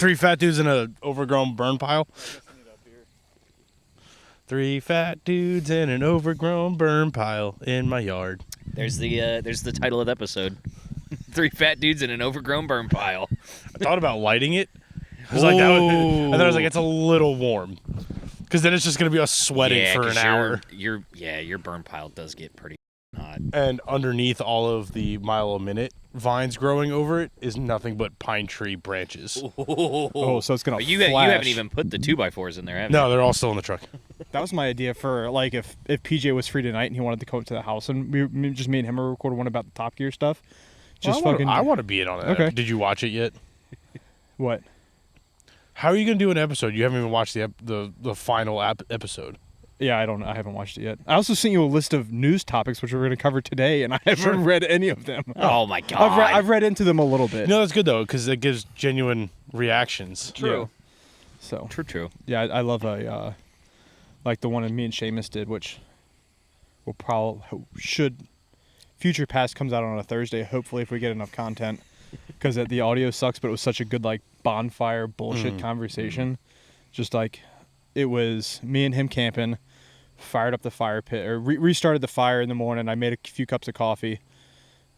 3 fat dudes in an overgrown burn pile. 3 fat dudes in an overgrown burn pile in my yard. There's the title of the episode. 3 fat dudes in an overgrown burn pile. I thought about lighting it. And then I was like, it's a little warm. Because then it's just going to be us sweating for an hour. Your burn pile does get pretty hot. And underneath all of the mile a minute vines growing over it is nothing but pine tree branches. Oh, so it's going to You haven't even put the 2x4s in there, have you? No, they're all still in the truck. That was my idea for, like, if PJ was free tonight and he wanted to come up to the house and just me and him recorded one about the Top Gear stuff. I want to be in on that. Okay. Did you watch it yet? What? How are you going to do an episode? You haven't even watched the final episode. Yeah, I haven't watched it yet. I also sent you a list of news topics which we're going to cover today, and I haven't read any of them. Oh my god! I've read into them a little bit. No, that's good though, because it gives genuine reactions. True. Yeah. So True. yeah, I love like the one that me and Seamus did, which will Future Past comes out on a Thursday. Hopefully, if we get enough content, because the audio sucks, but it was such a good like bonfire bullshit conversation. Just like it was me and him camping. Fired up the fire pit, or restarted the fire in the morning. I made a few cups of coffee,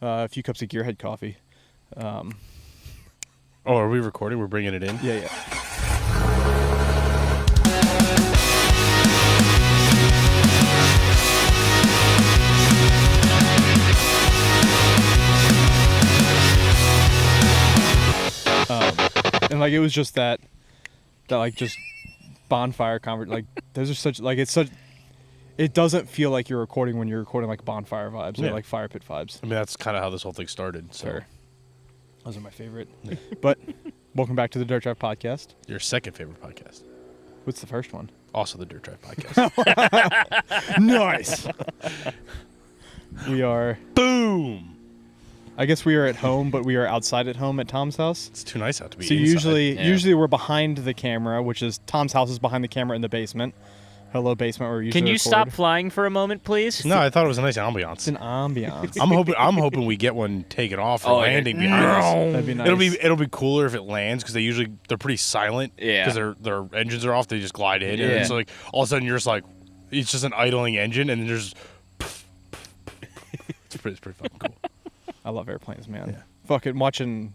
a few cups of Gearhead coffee. Oh, are we recording? We're bringing it in? Yeah. And like it was just that like just bonfire like those are such like it's such. It doesn't feel like you're recording when you're recording like bonfire vibes or like fire pit vibes. I mean, that's kind of how this whole thing started. So. Fair. Those are my favorite. But welcome back to the Dirt Drive Podcast. Your second favorite podcast. What's the first one? Also the Dirt Drive Podcast. Nice. We are... Boom! I guess we are at home, but we are outside at home at Tom's house. It's too nice out to be So inside. usually we're behind the camera, which is Tom's house is behind the camera in the basement. Hello, basement. Where we usually Can you record. stop flying for a moment, please? No, I thought it was a nice ambiance. It's an ambiance. I'm hoping we get one taken off for landing behind us. That'd be nice. It'll be cooler if it lands because they're pretty silent. Yeah. Because their engines are off. They just glide in. Yeah. And it's like all of a sudden you're just like, it's just an idling engine and then there's. It's pretty fucking cool. I love airplanes, man. Yeah. Fucking watching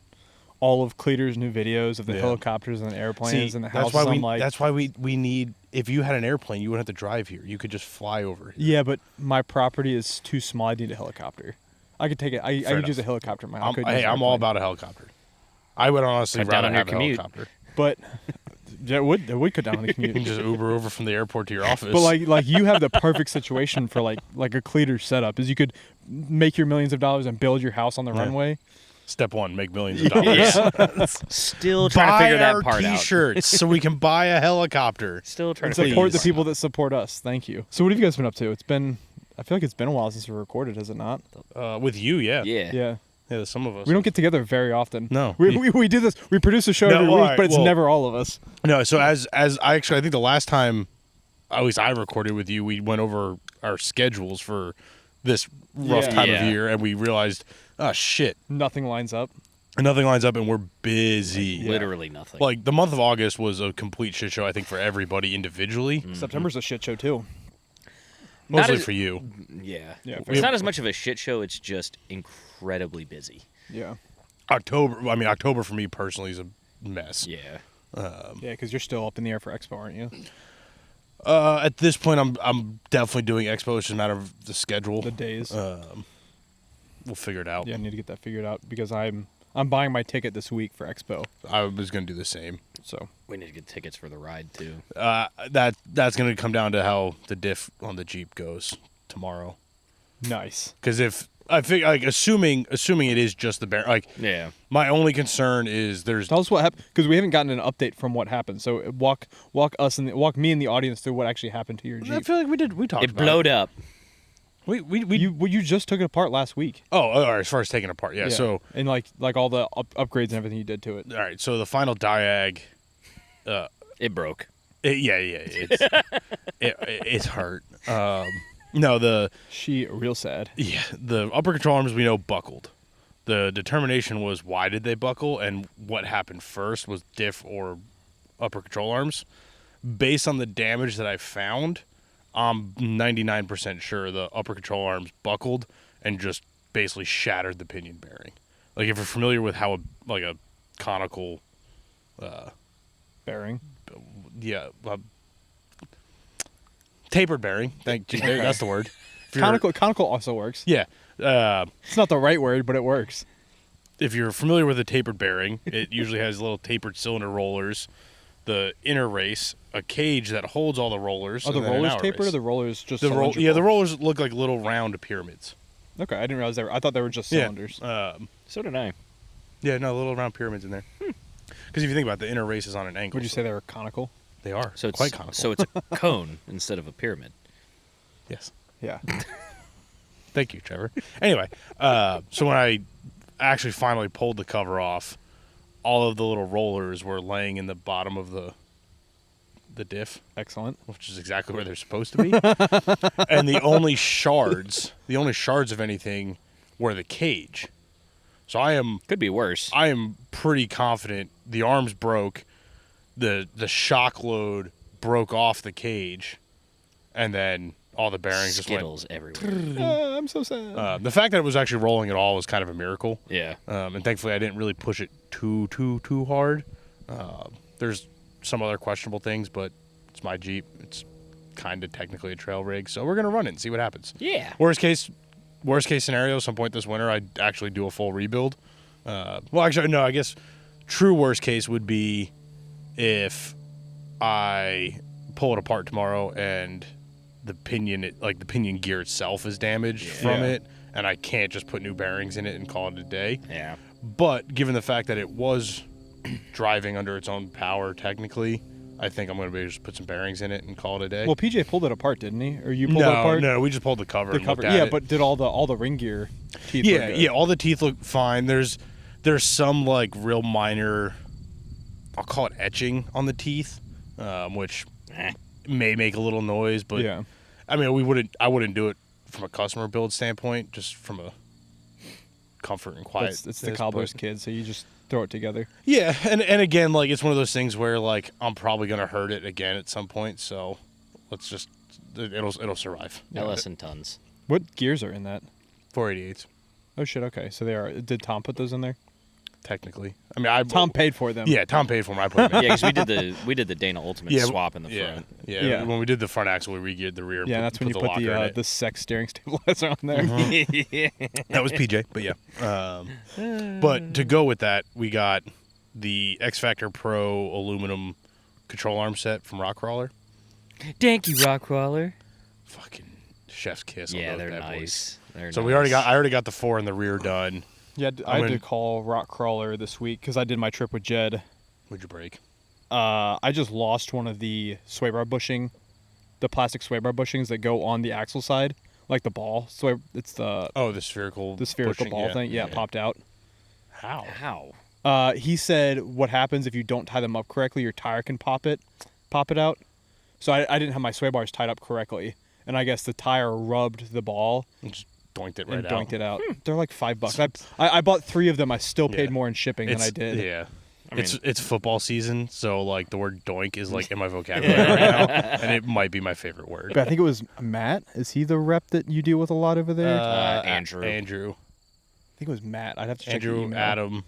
all of Cleater's new videos of the helicopters and the airplanes and the houses. That's why we need. If you had an airplane, you wouldn't have to drive here. You could just fly over here. Yeah, but my property is too small. I need a helicopter. I could take it. I could use a helicopter in my house. I'm all about a helicopter. I would honestly Cut down rather on your have a commute. helicopter. But that would cut down on the You commute. can just Uber over from the airport to your office. But like you have the perfect situation for like a Cleater setup. Is you could make your millions of dollars and build your house on the runway. Step one, make millions of dollars. Yeah. Still trying to figure that part out. Buy our T-shirts so we can buy a helicopter. Still trying And to figure support this the people that support us. Thank you. So what have you guys been up to? I feel like it's been a while since we recorded, has it not? With you, yeah. Yeah. Yeah. Some of us. We don't get together very often. No. We do this. We produce a show every week, but it's never all of us. No, so as I think the last time, at least I recorded with you, we went over our schedules for this rough time of year, and we realized, oh, shit. Nothing lines up. Nothing lines up, and we're busy. Literally nothing. Like, the month of August was a complete shit show, I think, for everybody individually. Mm-hmm. September's a shit show, too. Mostly for you. Yeah. Yeah, It's not as much of a shit show. It's just incredibly busy. Yeah. October for me personally is a mess. Yeah. Yeah, because you're still up in the air for Expo, aren't you? At this point, I'm definitely doing Expo. It's just a matter of the schedule. The days. We'll figure it out. Yeah, I need to get that figured out because I'm buying my ticket this week for Expo. I was going to do the same. So We need to get tickets for the ride, too. That's going to come down to how the diff on the Jeep goes tomorrow. nice. Because if I think, like, assuming it is just the Yeah. my only concern is there's Tell us what happened because we haven't gotten an update from what happened. So walk me and the audience through what actually happened to your Jeep. I feel like we talked It about blowed up. You just took it apart last week. all right, as far as taking it apart, yeah. So and like all the upgrades and everything you did to it. all right, so the final diag, It broke. it's hurt. No, She real sad. the upper control arms we know buckled. The determination was why did they buckle, and what happened first was diff or upper control arms. Based on the damage that I found, I'm 99% sure the upper control arms buckled and just basically shattered the pinion bearing. Like if you're familiar with how a conical Bearing. Tapered bearing. Thank you. That's the word. Conical also works. Yeah. It's not the right word, but it works. If you're familiar with a tapered bearing, it usually has little tapered cylinder rollers, the inner race, a cage that holds all the rollers. Are the rollers tapered or the rollers just the cylindrical? Yeah, the rollers look like little round pyramids. Okay, I didn't realize they were. I thought they were just cylinders. So did I. Yeah, no, little round pyramids in there. Because if you think about it, the inner race is on an angle. Would you say they were conical? They are. So it's quite conical. So it's a cone instead of a pyramid. Yes. Yeah. Thank you, Trevor. Anyway, so when I actually finally pulled the cover off, all of the little rollers were laying in the bottom of the diff. Excellent. Which is exactly where they're supposed to be. And the only shards of anything were the cage. So could be worse. I am pretty confident the arms broke, the shock load broke off the cage, and then all the bearings Skittles just went everywhere. I'm so sad. the fact that it was actually rolling at all was kind of a miracle. Yeah. And thankfully I didn't really push it too hard. There's some other questionable things, but it's my Jeep. It's kind of technically a trail rig, so we're gonna run it and see what happens. Yeah. Worst case scenario, some point this winter I'd actually do a full rebuild. Well, actually, no. I guess true worst case would be if I pull it apart tomorrow and the pinion gear itself is damaged from it, and I can't just put new bearings in it and call it a day. Yeah. But given the fact that it was driving under its own power, technically, I think I'm going to be able to just put some bearings in it and call it a day. Well, PJ pulled it apart, didn't he? Or you pulled it apart? No, we just pulled the cover. The cover. Yeah, but did all the ring gear teeth? Yeah, all the teeth look fine. There's some like real minor, I'll call it etching on the teeth, which may make a little noise, but yeah. I mean, I wouldn't do it from a customer build standpoint, just from a comfort and quiet. It's the cobbler's kid, so you just throw it together. Yeah, and again, like it's one of those things where like I'm probably gonna hurt it again at some point, so let's just it'll survive. LS and tons. What gears are in that? 488s. Oh shit! Okay, so they are. Did Tom put those in there? Technically, I mean, Tom paid for them. Yeah, Tom paid for them. I put them in. Yeah, because we did the Dana Ultimate swap in the front. Yeah. When we did the front axle, we re-geared the rear. Yeah, that's when you put the sex steering stabilizer on there. Yeah. That was PJ, but yeah. But to go with that, we got the X Factor Pro aluminum control arm set from Rockcrawler. Thank you, Rockcrawler. Fucking chef's kiss. Yeah, on those they're bad nice. boys. So I already got the 4 in the rear done. Yeah, I had to call Rockcrawler this week because I did my trip with Jed. What'd you break? I just lost one of the sway bar bushing, the plastic sway bar bushings that go on the axle side, like the ball. So it's the spherical bushing, ball thing. Yeah, it popped out. How? He said what happens if you don't tie them up correctly, your tire can pop it out. So I didn't have my sway bars tied up correctly, and I guess the tire rubbed the ball. Just doinked it right out. Doinked it out. They're like $5. I bought 3 of them. I still paid more in shipping than I did. Yeah. It's football season, so like the word doink is like in my vocabulary right now, and it might be my favorite word. But I think it was Matt. Is he the rep that you deal with a lot over there? Andrew. I think it was Matt. I'd have to check Andrew. the email. Adam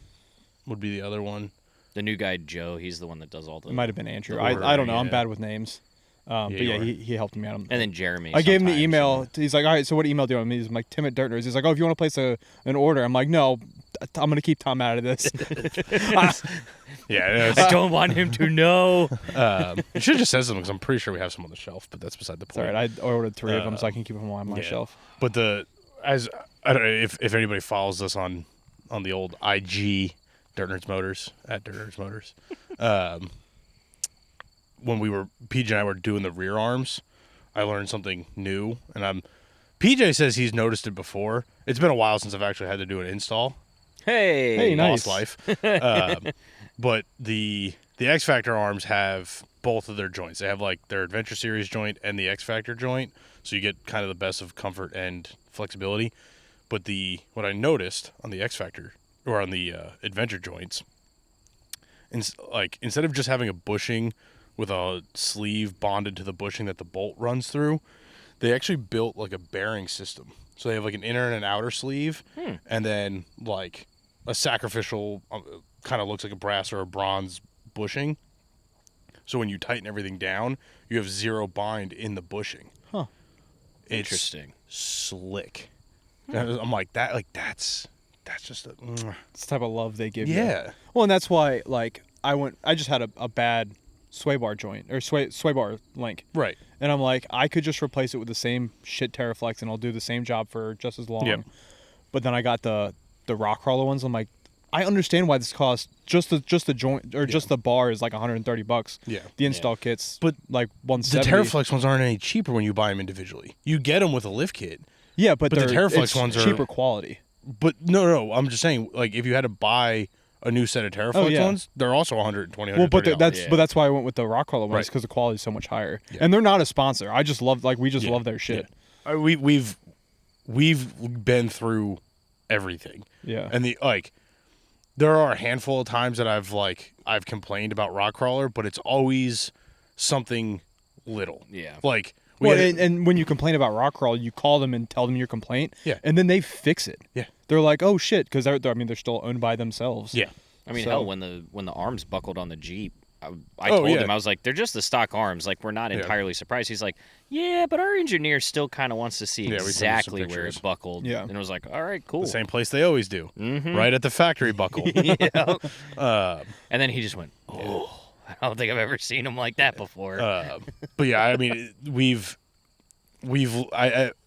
would be the other one. The new guy Joe. He's the one that does all the. It might have been Andrew. I don't know. I'm bad with names. But he helped me out. And then Jeremy. I gave him the email. He's like, all right, so what email do you want me? He's like, Tim at DirtNerds. He's like, oh, if you want to place an order. I'm like, no, I'm going to keep Tom out of this. Yeah. I don't want him to know. You should have just said something because I'm pretty sure we have some on the shelf, but that's beside the point. All right, I ordered 3 of them so I can keep them on my shelf. But I don't know if anybody follows us on the old IG DirtNerds Motors at DirtNerds Motors. When PJ and I were doing the rear arms, I learned something new, and PJ says he's noticed it before. It's been a while since I've actually had to do an install. Hey, nice. Lost life. But the X Factor arms have both of their joints. They have like their Adventure Series joint and the X Factor joint, so you get kind of the best of comfort and flexibility. But what I noticed on the X Factor or on the adventure joints, instead of just having a bushing with a sleeve bonded to the bushing that the bolt runs through, they actually built like a bearing system. So they have like an inner and an outer sleeve, and then like a sacrificial, kind of looks like a brass or a bronze bushing. So when you tighten everything down, you have zero bind in the bushing. Huh. It's Interesting. Slick. I'm like that. Like that's just a. It's the type of love they give you. Yeah. Well, and that's why, like, I just had a bad sway bar joint, or sway bar link. Right. And I'm like, I could just replace it with the same shit Terraflex, and I'll do the same job for just as long. Yep. But then I got the rock crawler ones. I'm like, I understand why this costs just the joint, or just the bar is like $130. Yeah. The install kit's But like The $170. Terraflex ones aren't any cheaper when you buy them individually. You get them with a lift kit. Yeah, but the Terraflex ones are cheaper quality. But no. I'm just saying, like, if you had to buy a new set of Terraflex ones, they're also $120. Well, but $130. that's why I went with the rock crawler ones, Right. because the quality is so much higher. Yeah. And they're not a sponsor. I just love we love their shit. Yeah. We've been through everything. Yeah. And there are a handful of times that I've complained about Rock Crawler, but it's always something little. Yeah. Like and when you complain about rock crawl, you call them and tell them your complaint. Yeah. And then they fix it. Yeah. They're like, oh shit, because they're still owned by themselves. Yeah. I mean, So- hell, when the arms buckled on the Jeep, I Oh, told yeah. him, I was like, they're just the stock arms. Like, we're not Yeah. entirely surprised. He's like, yeah, but our engineer still kind of wants to see Yeah, we sent him some exactly where pictures. it buckled. Yeah. And it was like, all right, cool. The same place they always do. Mhm. Right at the factory buckle. Yeah. And then he just went, oh, I don't think I've ever seen him like that before. But yeah, I mean,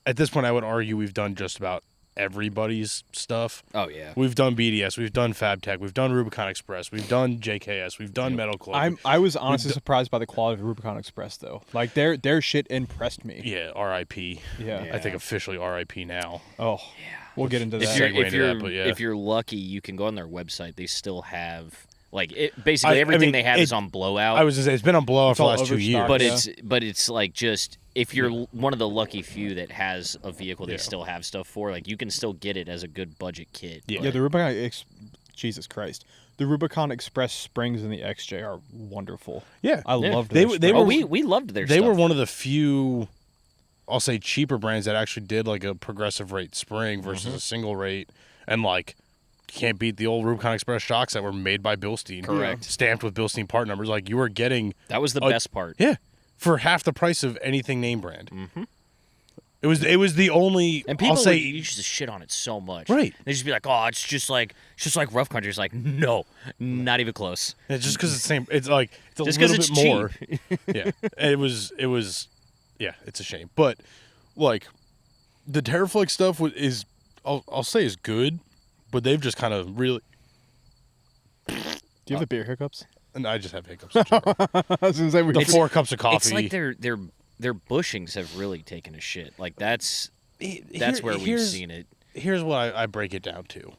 at this point, I would argue we've done just about everybody's stuff. Oh, yeah. We've done BDS, we've done FabTech, we've done Rubicon Express, we've done JKS, we've done Metal Club. I was honestly surprised by the quality of Rubicon Express though. Like their shit impressed me. Yeah, RIP. Yeah. I think officially RIP now. Oh. We'll get into that. If you're- segue into that, but yeah. If you're lucky, you can go on their website. They still have, like, basically everything they have is on blowout. I was gonna say it's been on blowout It's for the all last 2 years. overstocked. But it's like, just if you're one of the lucky few that has a vehicle they Yeah. still have stuff for, like, you can still get it as a good budget kit. Yeah. Yeah, the Rubicon Jesus Christ. The Rubicon Express springs and the XJ are wonderful. Yeah. I Yeah. loved They their they springs. were- we loved their They stuff. were one of the few, I'll say, cheaper brands that actually did like a progressive rate spring versus a single rate, and like you can't beat the old Rubicon Express shocks that were made by Bilstein, Correct. stamped with Bilstein part numbers. Like you were getting That was the best part. yeah for half the price of anything name brand. Mm-hmm. It was the only. And people I'll say used to shit on it so much. Right. They just be like, "Oh, it's just like Rough Country." It's like, no, not even close. it's just because it's the same. It's like it's a Just 'cause little bit it's more. Yeah, and it was. Yeah, it's a shame, but like the Terraflex stuff is I'll say is good, but they've just kind of really. Do you have the beer hiccups? And I just have hiccups. I'm sorry. I was gonna say The 4 cups of coffee. It's like their bushings have really taken a shit. Like that's where we've seen it. Here's what I break it down to.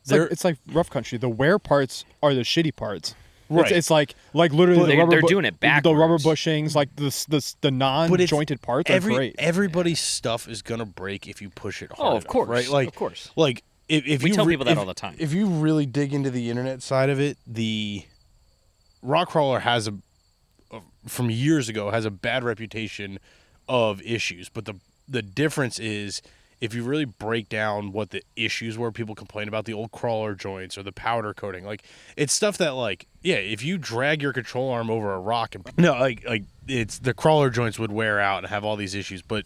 it's like Rough Country. The wear parts are the shitty parts. Right. It's like literally the rubber they're doing it The rubber backwards. bushings, like the non-jointed parts are great. Everybody's stuff is gonna break if you push it hard. Oh, of enough, course, right? Like, of course. Like if We you tell people that all the time. If you really dig into the internet side of it, the Rock Crawler has from years ago has a bad reputation of issues, but the difference is if you really break down what the issues were, people complain about the old crawler joints or the powder coating. Like it's stuff that like, yeah, if you drag your control arm over a rock and like it's the crawler joints would wear out and have all these issues, but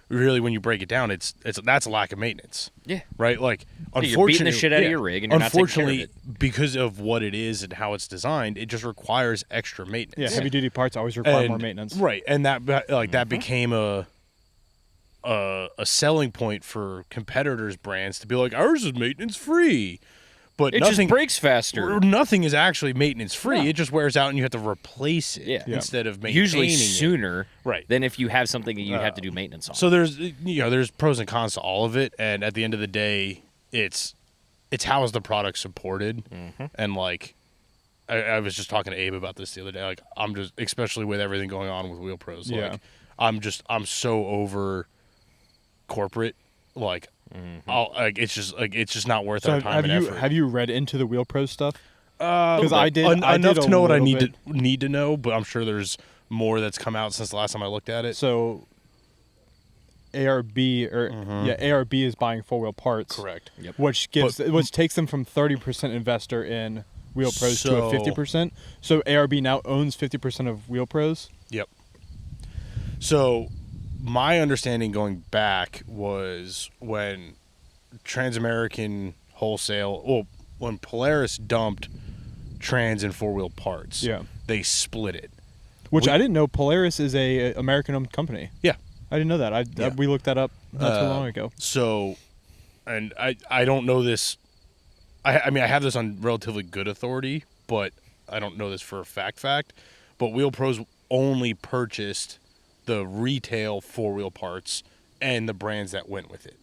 really when you break it down, that's a lack of maintenance. Yeah. Right? Like unfortunately, You're beating the shit out of your rig and you're not taking care of unfortunately, it. because of what it is and how it's designed, it just requires extra Yeah, maintenance. heavy duty parts always require And- more maintenance. Right, and that became a selling point for competitors' brands to be like, ours is maintenance free, but It nothing just breaks faster. Nothing is actually maintenance free. No. It just wears out and you have to replace it Yeah. instead of maintaining Usually it. sooner Right. than if you have something that you have to do maintenance on. So there's pros and cons to all of it, and at the end of the day, it's how is the product supported, and like I was just talking to Abe about this the other day. Like I'm just, especially with everything going on with Wheel Pros, Yeah. like I'm so over corporate. Like it's just not worth So our time and effort. have you read into the Wheel Pro stuff? Because I did enough to know what I little need to know, but I'm sure there's more that's come out since the last time I looked at it. So ARB ARB is buying 4-wheel parts. Correct. Yep. Which takes them from 30% investor in Wheel Pros to a 50%. So ARB now owns 50% of Wheel Pros. Yep. So my understanding going back was when Transamerican Wholesale, when Polaris dumped trans and 4-wheel parts, they split it. Which I didn't know Polaris is a American-owned company. Yeah. I didn't know that. We looked that up not too long ago. So, and I don't know this. I mean, I have this on relatively good authority, but I don't know this for a fact. But Wheel Pros only purchased the retail 4-wheel parts and the brands that went with it.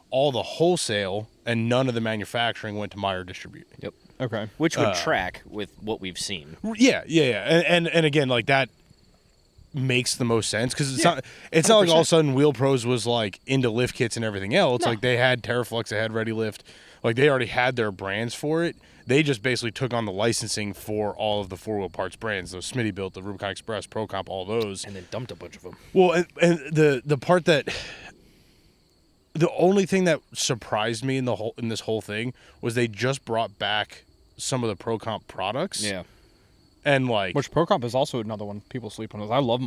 All the wholesale and none of the manufacturing went to Meyer Distributing. Yep. Okay. Which would track with what we've seen. Yeah. And again, like that makes the most sense because it's not like all of a sudden Wheel Pros was like into lift kits and everything else. No. Like they had Terraflex, they had Ready Lift, like they already had their brands for it. They just basically took on the licensing for all of the 4-wheel parts brands, those Smitty built, the Rubicon Express, ProComp, all those, and then dumped a bunch of them. Well, and the part that the only thing that surprised me in this whole thing was they just brought back some of the ProComp products. Yeah. And like, which ProComp is also another one people sleep on. I love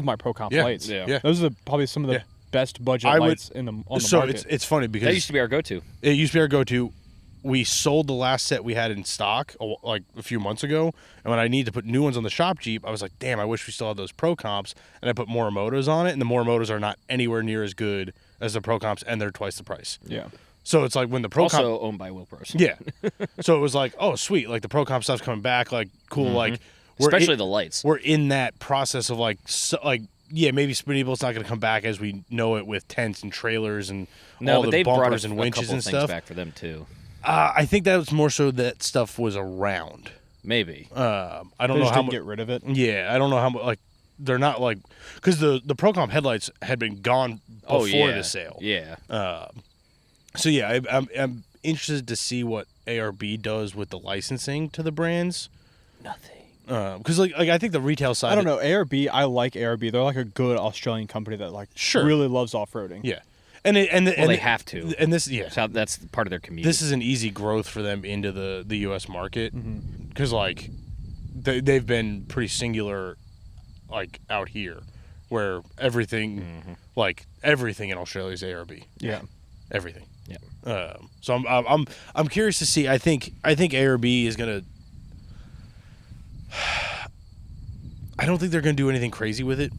my ProComp lights. Yeah. Those are probably some of the best budget lights on the market. So it's funny because that used to be our go-to. It used to be our go-to. We sold the last set we had in stock like a few months ago, and when I needed to put new ones on the shop Jeep, I was like, damn, I wish we still had those ProComps, and I put Morimotos on it, and the Morimotos are not anywhere near as good as the ProComps, and they're twice the price. Yeah. So it's like when the ProComp... Also owned by Wheel Pros. Yeah. So it was like, oh, sweet, like the ProComp stuff's coming back, like cool, like... Especially the lights. We're in that process of maybe Smittybilt's not going to come back as we know it with tents and trailers and all the bumpers and winches and stuff. Back for them too. I think that was more so that stuff was around. Maybe. I don't know how to get rid of it. Yeah, I don't know how much. Like they're not like because the ProComp headlights had been gone before the sale. Yeah. So yeah, I'm interested to see what ARB does with the licensing to the brands. Nothing. Because like I think the retail side. I don't know. ARB, I like ARB. They're like a good Australian company that really loves off-roading. Yeah. And they have to. And this, so that's part of their community. This is an easy growth for them into the U.S. market because like they've been pretty singular, like out here, where everything in Australia is ARB. Yeah, everything. Yeah. So I'm curious to see. I think ARB is gonna. I don't think they're gonna do anything crazy with it.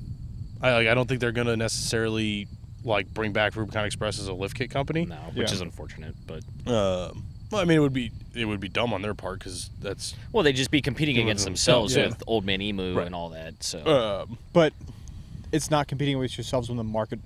I don't think they're gonna necessarily. Like bring back Rubicon Express as a lift kit company. No, which is unfortunate, but well, I mean, it would be dumb on their part because that's they'd just be competing against themselves with Old Man Emu and all that. So, but it's not competing with yourselves when the market,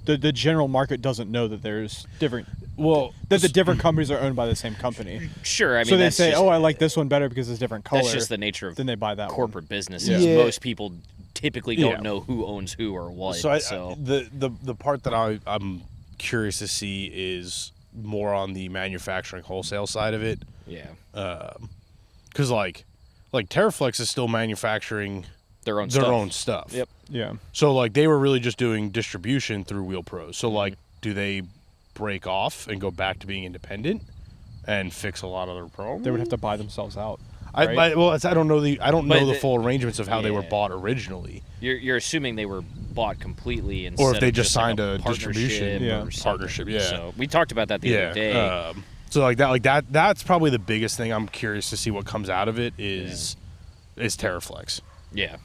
the general market doesn't know that there's different. Well, that the different companies are owned by the same company. Sure, I mean, so they say, "Oh, I like this one better because it's different color." That's just the nature of then they buy that corporate businesses. Yeah. Most people typically don't know who owns who or what. So the part that I'm curious to see is more on the manufacturing wholesale side of it. Yeah. Because like Terraflex is still manufacturing their own stuff. Yep. Yeah. So like they were really just doing distribution through Wheel Pros. So like, do they break off and go back to being independent and fix a lot of their problems? They would have to buy themselves out. Right? I don't know the full arrangements of how they were bought originally. You're assuming they were bought completely, or if they just signed a distribution partnership. Yeah. So we talked about that the other day. So like that's probably the biggest thing. I'm curious to see what comes out of it is Terraflex. Yeah.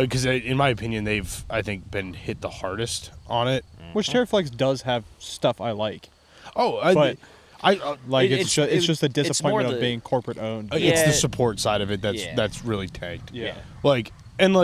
Because in my opinion, they've I think been hit the hardest on it. Which Terraflex does have stuff I like. It's just the disappointment of being corporate owned. It's the support side of it that's really tanked. Yeah. And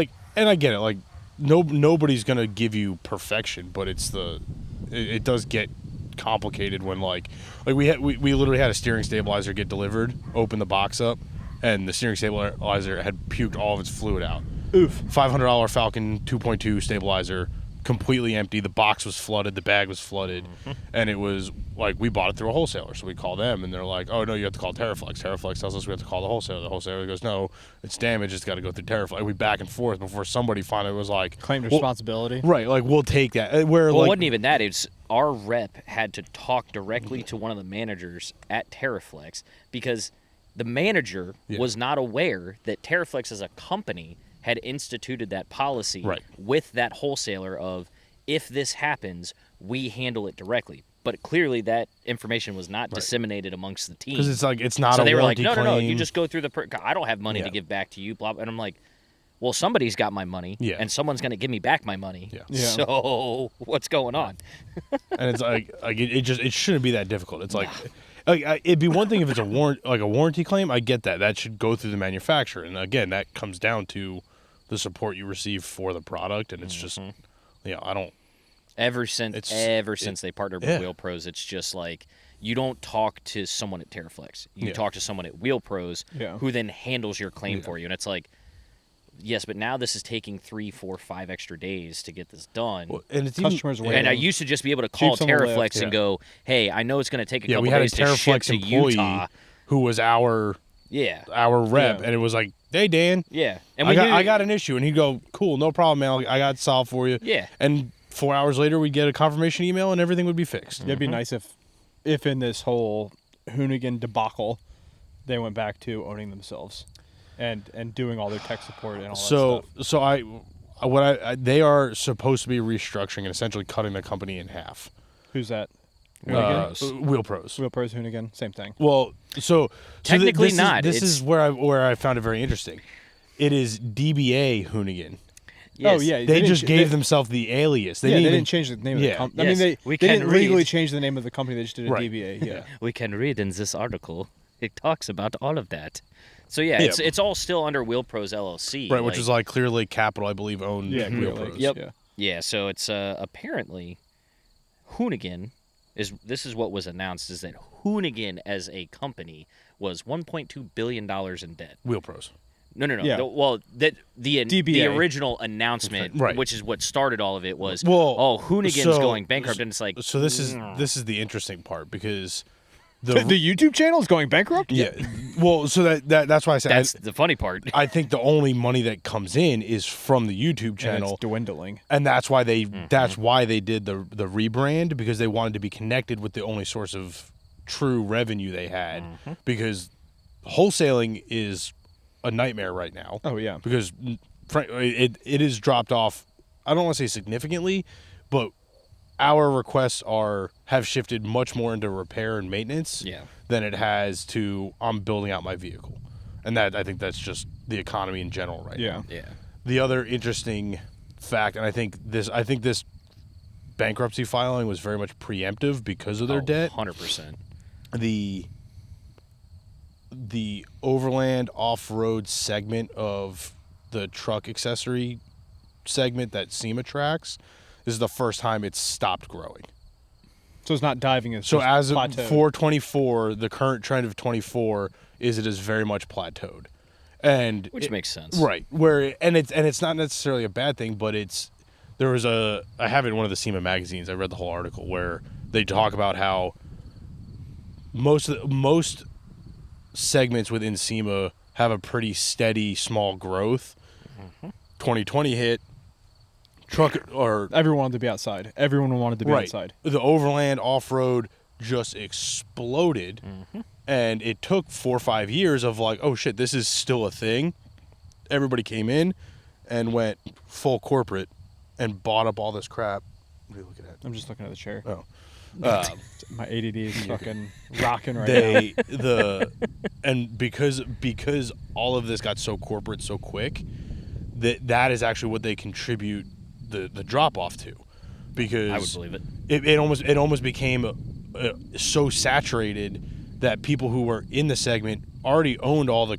I get it. Like nobody's gonna give you perfection, but it does get complicated when like we literally had a steering stabilizer get delivered, open the box up, and the steering stabilizer had puked all of its fluid out. Oof. $500 Falcon 2.2 stabilizer completely empty. The box was flooded. The bag was flooded. And it was like, we bought it through a wholesaler. So we call them and they're like, oh, no, you have to call Terraflex. Terraflex tells us we have to call the wholesaler. The wholesaler goes, no, it's damaged. It's got to go through Terraflex. We back and forth before somebody finally was like, Claimed well, responsibility. right, like, we'll take that. Where, Well, like, it wasn't even that. It's our rep had to talk directly to one of the managers at Terraflex because the manager was not aware that Terraflex as a company had instituted that policy with that wholesaler of, if this happens, we handle it directly. But clearly that information was not disseminated amongst the team. because it's like, it's not So a they were like, warranty no, claim. you just go through I don't have money to give back to you, blah, blah. And I'm like, well, somebody's got my money, and someone's going to give me back my money. Yeah. So what's going on? And it's like it shouldn't be that difficult. It's like it'd be one thing if it's a warranty claim. I get that. That should go through the manufacturer. And again, that comes down to the support you receive for the product. And it's just, I don't. Ever since they partnered with Wheel Pros, it's just like you don't talk to someone at Terraflex. You talk to someone at Wheel Pros who then handles your claim for you. And it's like, yes, but now this is taking 3, 4, 5 extra days to get this done. Well, and it's Customers even, waiting. And I used to just be able to call Jeeps on the lift. Terraflex and go, hey, I know it's going to take a couple we had a days to ship Terraflex to employee Utah. who was our rep, and it was like, hey, Dan, and I got an issue, and he'd go, cool, no problem, man, I got it solved for you. And 4 hours later, we'd get a confirmation email, and everything would be fixed. It'd be nice if in this whole Hoonigan debacle, they went back to owning themselves, and doing all their tech support and all that stuff. So they are supposed to be restructuring and essentially cutting the company in half. Who's that? Wheel Pros. Wheel Pros, Hoonigan, same thing. Well, Technically this not. This is where I found it very interesting. It is DBA Hoonigan. Yes. Oh yeah, They just gave themselves the alias. They didn't change the name of the company. Yes. I mean, We they can didn't legally read. change the name of the company. They just did a DBA. Yeah. We can read in this article. It talks about all of that. So it's all still under Wheel Pros LLC. Right, which is like Clear Lake Capital, I believe, owned Wheel Pros. Yep. Yeah, so it's apparently Hoonigan this is what was announced, is that Hoonigan as a company was $1.2 billion in debt. Wheel Pros. No. Yeah. The original announcement, which is what started all of it, was Hoonigan's going bankrupt, and it's like so. This is the interesting part because the YouTube channel is going bankrupt. Yeah. Well, so that's why I said that's the funny part. I think the only money that comes in is from the YouTube channel, and it's dwindling, and that's why they did the rebrand, because they wanted to be connected with the only source of true revenue they had, because wholesaling is a nightmare right now. Oh yeah, because it is dropped off. I don't want to say significantly, but our requests have shifted much more into repair and maintenance than it has to I'm building out my vehicle, and that I think that's just the economy in general right now. Yeah. The other interesting fact, and I think this bankruptcy filing was very much preemptive because of their debt. 100%. The overland off-road segment of the truck accessory segment that SEMA tracks, this is the first time it's stopped growing. So it's not diving. It's so just as of plateaued. 424, the current trend of 24 is it is very much plateaued, and which makes sense, right? It's not necessarily a bad thing, but I have it in one of the SEMA magazines. I read the whole article where they talk about how most segments within SEMA have a pretty steady small growth. 2020 hit. Everyone wanted to be outside. Everyone wanted to be outside. The overland off-road just exploded, and it took 4 or 5 years of like, oh shit, this is still a thing. Everybody came in and went full corporate and bought up all this crap. What are you looking at? I'm just looking at the chair. Oh. My ADD is fucking rocking right now. And because all of this got so corporate so quick, that is actually what they contribute the drop off to, because I would believe it. It almost became so saturated that people who were in the segment already owned all the.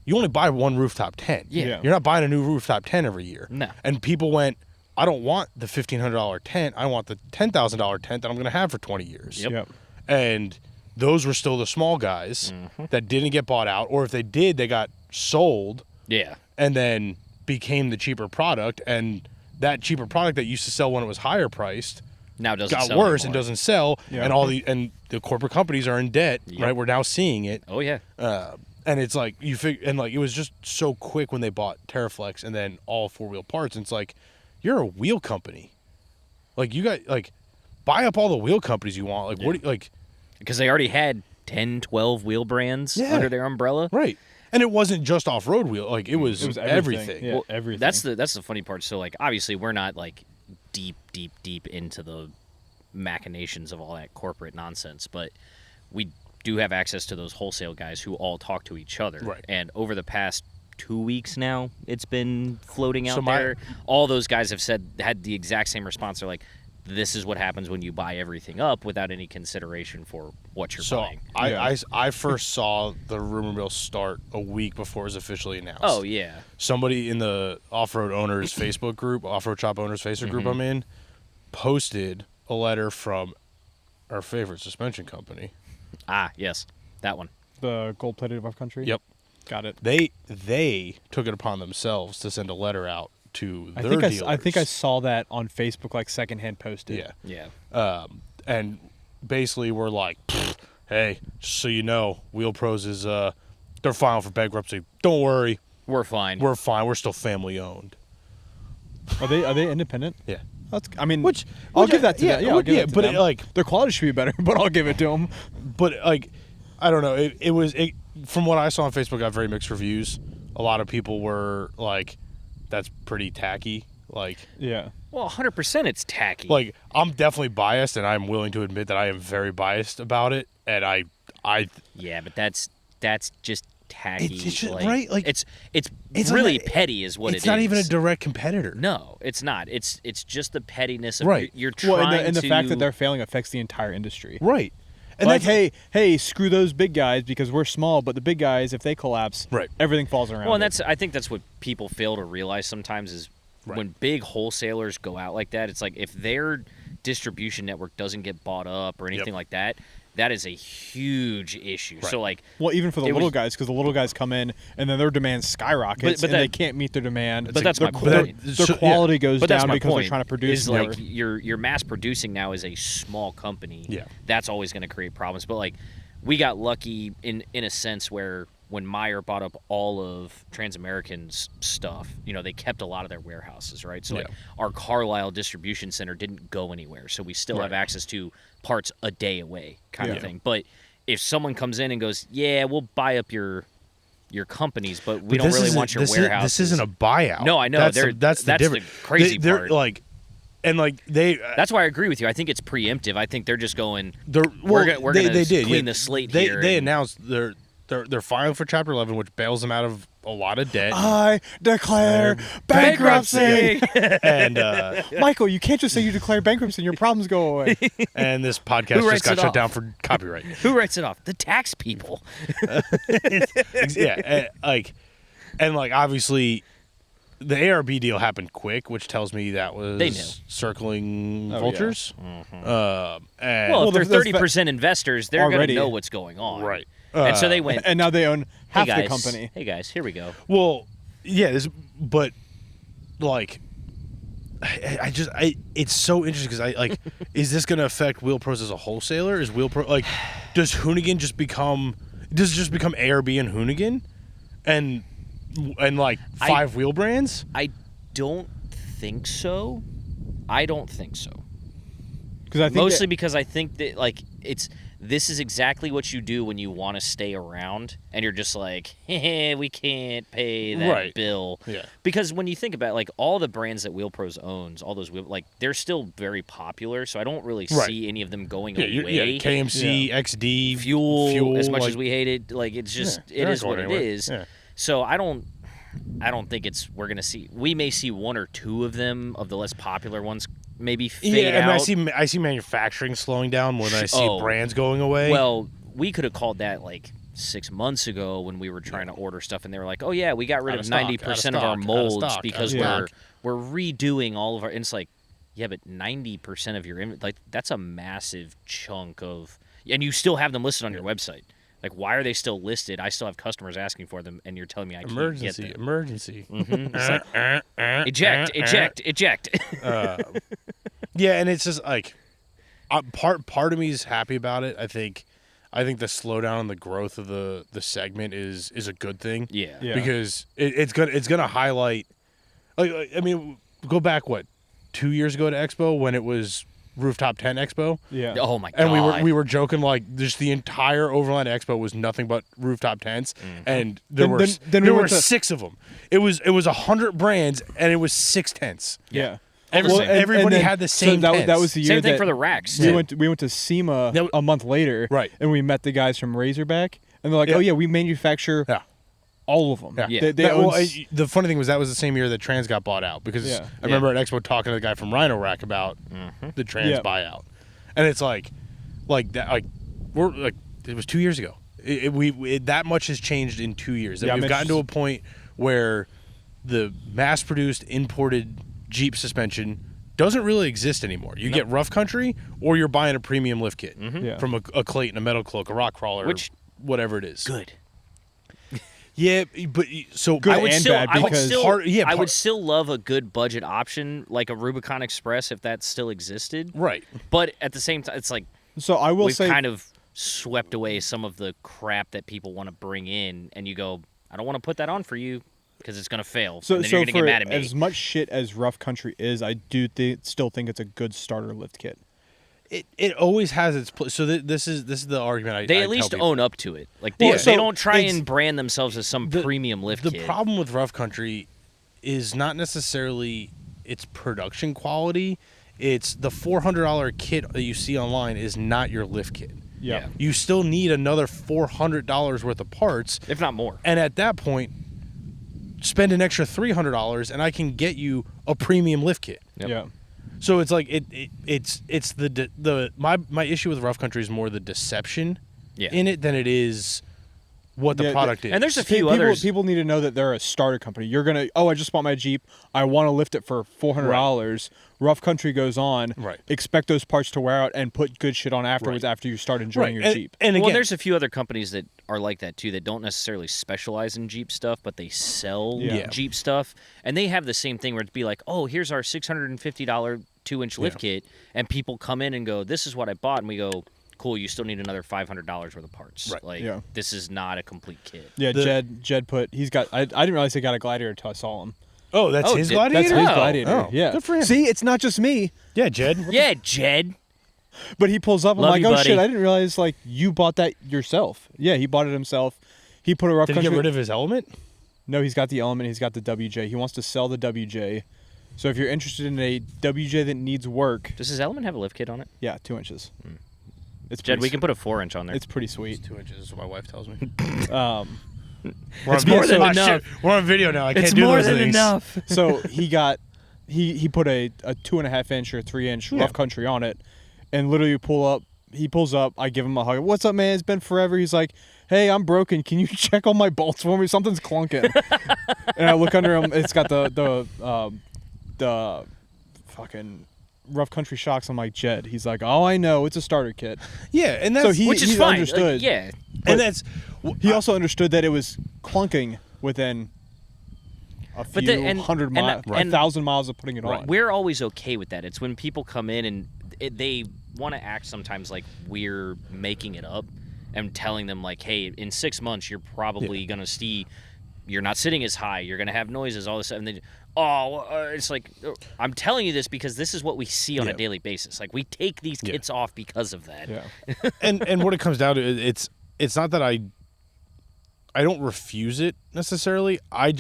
You only buy one rooftop tent. Yeah. You're not buying a new rooftop tent every year. No. And people went, I don't want the $1,500 tent. I want the $10,000 tent that I'm going to have for 20 years. Yep. And those were still the small guys that didn't get bought out, or if they did, they got sold. Yeah. And then became the cheaper product, and that cheaper product that used to sell when it was higher priced Now doesn't got sell worse and anymore. doesn't sell, Now doesn't got sell worse and anymore. doesn't sell, Yeah. and the corporate companies are in debt, Yep. right? We're now seeing it. Oh yeah. And it's like it was just so quick when they bought Terraflex and then all 4-wheel parts. And it's like, you're a wheel company. Like, you got, like, buy up all the wheel companies you want. Like, what do you, like, Because they already had 10, 12 wheel brands under their umbrella. right. And it wasn't just off-road wheel. Like, it was everything. Yeah, Well, everything. That's the funny part. So like obviously we're not like deep into the machinations of all that corporate nonsense, but we do have access to those wholesale guys who all talk to each other. Right. And over the past 2 weeks now, it's been floating out So there. All those guys have had the exact same response. They're like, this is what happens when you buy everything up without any consideration for what you're So buying. I first saw the rumor mill start a week before it was officially announced. Oh yeah. Somebody in the off-road owners Facebook group, off-road shop owners Facebook group I'm in, posted a letter from our favorite suspension company. Ah, yes. That one. the gold-plated above country. Yep. Got it. They took it upon themselves to send a letter out to their dealers. I think I saw that on Facebook, like secondhand posted. Yeah. Yeah. And basically we're like, hey, just so you know, Wheel Pros is they're filing for bankruptcy. Don't worry, We're fine. we're fine. We're still family owned. Are they independent? Yeah. That's. I mean, Which I'll give that to them. Yeah, I'll give it to but them. like, Their quality should be better, but I'll give it to them. but like, I don't know. It was from what I saw on Facebook, got very mixed reviews. A lot of people were like, "That's pretty tacky." Like, Yeah. Well, 100% it's tacky. like I'm definitely biased, and I'm willing to admit that I am very biased about it. And I yeah, but that's just tacky. It's just- like, right, like, it's it's really not- petty, is what it is. it's not even a direct competitor. No, it's not. It's just the pettiness of Right. You're trying Well, and the to. fact that they're failing affects the entire industry. Right. And Like, that's hey, screw those big guys because we're small, but the big guys, if they collapse, Right. everything falls around. Well, and it. I think that's what people fail to realize sometimes is Right. when big wholesalers go out like that. It's like if their distribution network doesn't get bought up or anything like that, that is a huge issue. Right. So like, Well, even for the It little was- guys, because the little guys come in and then their demand skyrockets, But and they that- can't meet their demand. But that's their, my their- point. Their So- quality goes but that's down my because point. they're trying to produce Is more. like you're mass producing now is a small company. Yeah. That's always going to create problems. But like, we got lucky in a sense where when Meyer bought up all of Transamerican's stuff, they kept a lot of their warehouses, right? So like, our Carlisle distribution center didn't go anywhere, so we still have access to parts a day away, kind of Yeah. thing. But if someone comes in and goes, "Yeah, we'll buy up your companies, but we But don't this really isn't- want your this warehouse." This isn't a buyout. No, I know. That's They're- the that's the difference. crazy they're part. like, and like they. That's why I agree with you. I think it's preemptive. I think they're just going. They're, We're well, gonna they did clean the slate they, here They and- announced they're filing for Chapter 11, which bails them out of a lot of debt. I declare bankruptcy. and Michael, you can't just say you declare bankruptcy and your problems go away. and this podcast Who just writes got it shut off? down for copyright. Who writes it off? The tax people. Yeah, and obviously, the ARB deal happened quick, which tells me that was They knew. circling Oh, vultures. And Well, if the- they're the- 30% investors, they're going to Already. know what's going on. right. And so they went, And now they own hey half guys, the company. hey guys, here we go. Well, yeah, but it's so interesting because is this going to affect Wheel Pros as a wholesaler? Is Wheel Pro does Hoonigan just become ARB and Hoonigan, and five wheel brands? I don't think so. I don't think so. Because I think Mostly because I think that this is exactly what you do when you want to stay around and you're just like, hey, we can't pay that Right. bill. Yeah. Because when you think about it, all the brands that Wheel Pros owns, all those they're still very popular, so I don't really Right. see any of them going Yeah, away. KMC, XD, Fuel, as much as we hate it, it's just Yeah, it they're is not what going it anywhere. is. Yeah. So I don't think we're gonna see. We may see one or two of them of the less popular ones maybe fade Yeah, out. I mean, I see manufacturing slowing down more than I see Oh. brands going away. Well, we could have called that 6 months ago when we were trying to order stuff, and they were like, "Oh yeah, we got rid Out of of stock, 90% out of of our stock, out of molds stock, because out of we're redoing all of our." And it's like, yeah, but 90% of your that's a massive chunk of, and you still have them listed on your website. Like, why are they still listed? I still have customers asking for them, and you're telling me I can't get them. Emergency. It's like, eject. Yeah, and it's just like part of me is happy about it. I think the slowdown in the growth of the segment is a good thing. Yeah. Because it's gonna highlight. Like I mean, go back 2 years ago to Expo when it was Rooftop 10 Expo. Yeah. Oh my god. And we were joking like just the entire Overland Expo was nothing but rooftop tents, and there were 6 of them. It was 100 brands, and it was 6 tents. Yeah. Everybody had the same. So tents. that was the year same thing for the racks. We went to SEMA a month later, right? And we met the guys from Razorback, and they're like, "Oh yeah, we manufacture all of them." Yeah. The funny thing was that was the same year that Trans got bought out, because I remember at Expo talking to the guy from Rhino Rack about the Trans buyout, and it's like that. Like we're like it was 2 years ago. That much has changed in 2 years. That we've gotten to a point where the mass-produced imported Jeep suspension doesn't really exist anymore. You get rough country, or you're buying a premium lift kit from a Clayton, a Metal Cloak, a Rock Crawler, whatever it is. Good. Yeah, but so good I would and still, bad because I would still love a good budget option like a Rubicon Express if that still existed. Right. But at the same time, it's like so I will we've say kind of swept away some of the crap that people want to bring in, and you go, I don't want to put that on for you because it's going to fail. So, and then you're going to get mad at me. As much shit as Rough Country is, I do still think it's a good starter lift kit. It always has its place. So this is the argument. They at least own up to it. Like they don't try and brand themselves as some premium lift kit. The problem with Rough Country is not necessarily its production quality. It's the $400 kit that you see online is not your lift kit. Yeah. You still need another $400 worth of parts, if not more. And at that point, spend an extra $300 and I can get you a premium lift kit. Yep. Yeah. So it's like it's my issue with Rough Country is more the deception in it than it is what the product is. And there's a few others. People need to know that they're a starter company. You're gonna I just bought my Jeep. I want to lift it for $400. Right. Rough Country goes on. Right. Expect those parts to wear out and put good shit on afterwards after you start enjoying your Jeep. And again, there's a few other companies that are like that too that don't necessarily specialize in Jeep stuff, but they sell Jeep stuff, and they have the same thing where it'd be like, oh, here's our $650 2-inch lift kit, and people come in and go, this is what I bought, and we go, cool, you still need another $500 worth of parts. Right. Like this is not a complete kit. Yeah, Jed put he's got. I didn't realize he got a Gladiator until I saw him. Oh, that's his Gladiator? That's his Gladiator. Oh, yeah. good for him. See, it's not just me. Yeah, Jed. Yeah, Jed. But he pulls up. I'm Love like, you, oh buddy. shit! I didn't realize like you bought that yourself. Yeah, he bought it himself. He put a Rough Did Country. he get rid of his element? No, he's got the Element. He's got the WJ. He wants to sell the WJ. So if you're interested in a WJ that needs work, Does his Element have a lift kit on it? yeah, 2 inches. It's Jed, pretty we can put a 4-inch on there. It's pretty sweet. 2 inches is what my wife tells me. It's more than enough. We're on video now. I can't It's do more those than things. enough. So he put a 2.5 inch or 3 inch Rough Country on it, and literally he pulls up. I give him a hug. What's up, man? It's been forever. He's like, hey, I'm broken. Can you check all my bolts for me? Something's clunking. And I look under him. It's got the fucking Rough Country shocks. I'm like, Jed. He's like, oh, I know. It's a starter kit. Yeah, and that's which is he fine. Understood. Yeah. and that's He also understood that it was clunking within a few hundred miles, 1,000 miles of putting it on. We're always okay with that. It's when people come in and they want to act sometimes like we're making it up and telling them like, hey, in 6 months you're probably going to see you're not sitting as high, you're going to have noises, all this stuff. And it's like, I'm telling you this because this is what we see on a daily basis. Like we take these kits off because of that. Yeah. and what it comes down to, it's not that I don't refuse it necessarily. I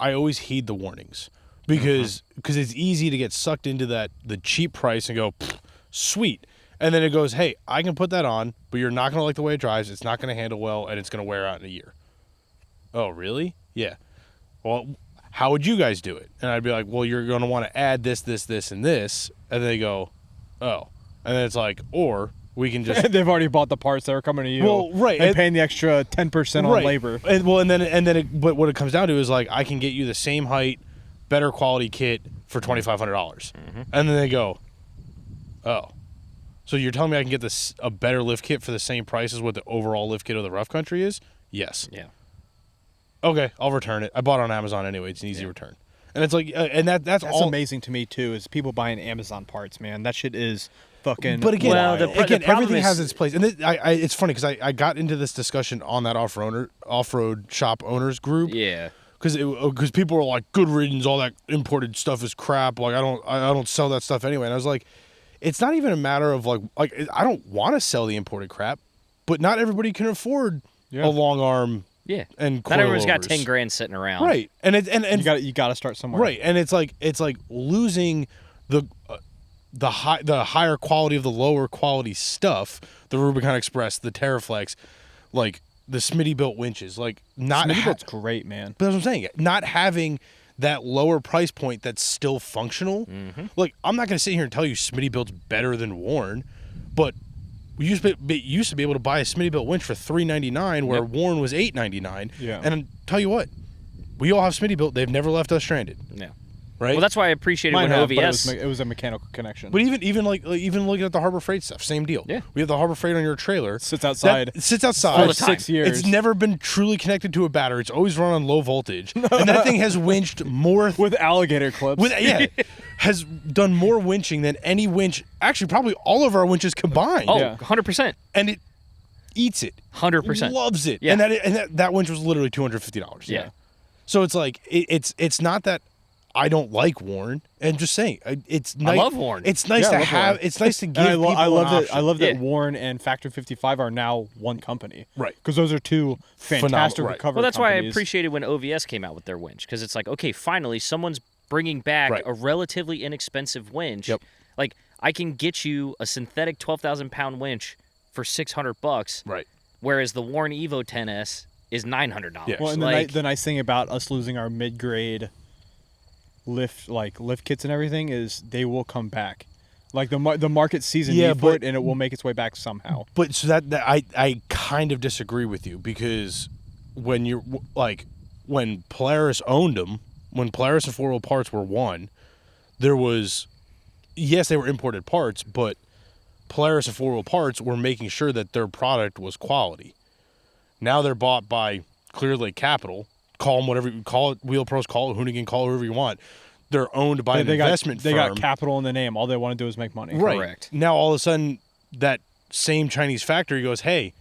always heed the warnings because it's easy to get sucked into the cheap price and go, sweet. And then it goes, hey, I can put that on, but you're not going to like the way it drives. It's not going to handle well, and it's going to wear out in a year. Oh, really? Yeah. Well, how would you guys do it? And I'd be like, well, you're going to want to add this, this, this, and this. And they go, oh. And then it's like, or we can just... They've already bought the parts that are coming to you. Well, right. And paying the extra 10% on labor. But what it comes down to is like, I can get you the same height, better quality kit for $2,500. And then they go, oh. So you're telling me I can get a better lift kit for the same price as what the overall lift kit of the rough country is? Yes. Yeah. Okay, I'll return it. I bought it on Amazon anyway. It's an easy return. And it's like, and that's all amazing to me too. Is people buying Amazon parts, man? That shit is fucking. But again, Well, the problem everything is- has its place. And it's funny because I got into this discussion on that off-road shop owners group. Yeah. Because people were like, good riddance, all that imported stuff is crap. Like I don't sell that stuff anyway. And I was like, it's not even a matter of like I don't want to sell the imported crap, but not everybody can afford a long arm. Yeah. And not everyone's got coilovers. 10 grand sitting around. Right. And you got to start somewhere. right. And it's like losing the higher quality of the lower quality stuff, the Rubicon Express, the Terraflex, like the Smitty built winches, like not Smitty built's great, man. But that's what I'm saying. Not having that lower price point that's still functional. Mm-hmm. Like I'm not going to sit here and tell you Smitty built's better than Warren, but we used to be able to buy a Smitty built winch for $3.99 where Warren was $8.99. Yeah. And I'll tell you what, we all have Smitty built. They've never left us stranded. Yeah. Right. Well, that's why I appreciated Mine when have, but OVS. it was a mechanical connection. But even looking at the Harbor Freight stuff, same deal. Yeah. We have the Harbor Freight on your trailer. Sits outside. It sits outside. All for the time. 6 years. It's never been truly connected to a battery. It's always run on low voltage. And that thing has winched more with alligator clips. has done more winching than any winch. Actually, probably all of our winches combined. Oh, Yeah. 100%. And it eats it. 100%. Loves it. Yeah. And that winch was literally $250. Yeah. So it's like it's not that I don't like Warren. And just saying, it's nice. I love Warren. It's nice Yeah, I to love have. Warren. It's nice to give. And people I love an that. option. I love that Yeah. Warren and Factory 55 are now one company. Right. Because those are two fantastic right. recovery Well, that's why I companies. appreciated when OVS came out with their winch, because it's like, okay, finally, someone's bringing back Right. a relatively inexpensive winch. Yep. Like, I can get you a synthetic 12,000-pound winch for $600, Right. whereas the Warren Evo 10S is $900. Yeah. Well, and like, the nice thing about us losing our mid-grade lift kits and everything is they will come back. Like the market sees a need for it, and it will make its way back somehow. But so that I kind of disagree with you, because when you're like when Polaris owned them, when Polaris and 4 Wheel Parts were one, there was yes, they were imported parts, but Polaris and 4 Wheel Parts were making sure that their product was quality. Now they're bought by Clear Lake Capital. Call them whatever you call it, Wheel Pros, call it Hoonigan, call it whoever you want. They're owned by an investment firm. They got capital in the name. All they want to do is make money. Right. Correct. Now all of a sudden that same Chinese factory goes, hey,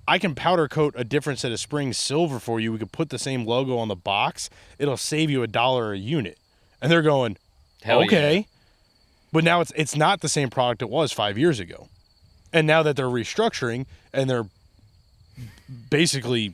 I can powder coat a different set of springs silver for you. We could put the same logo on the box. It'll save you $1 a unit. And they're going, Hell okay. yeah. But now it's not the same product it was 5 years ago. And now that they're restructuring and they're basically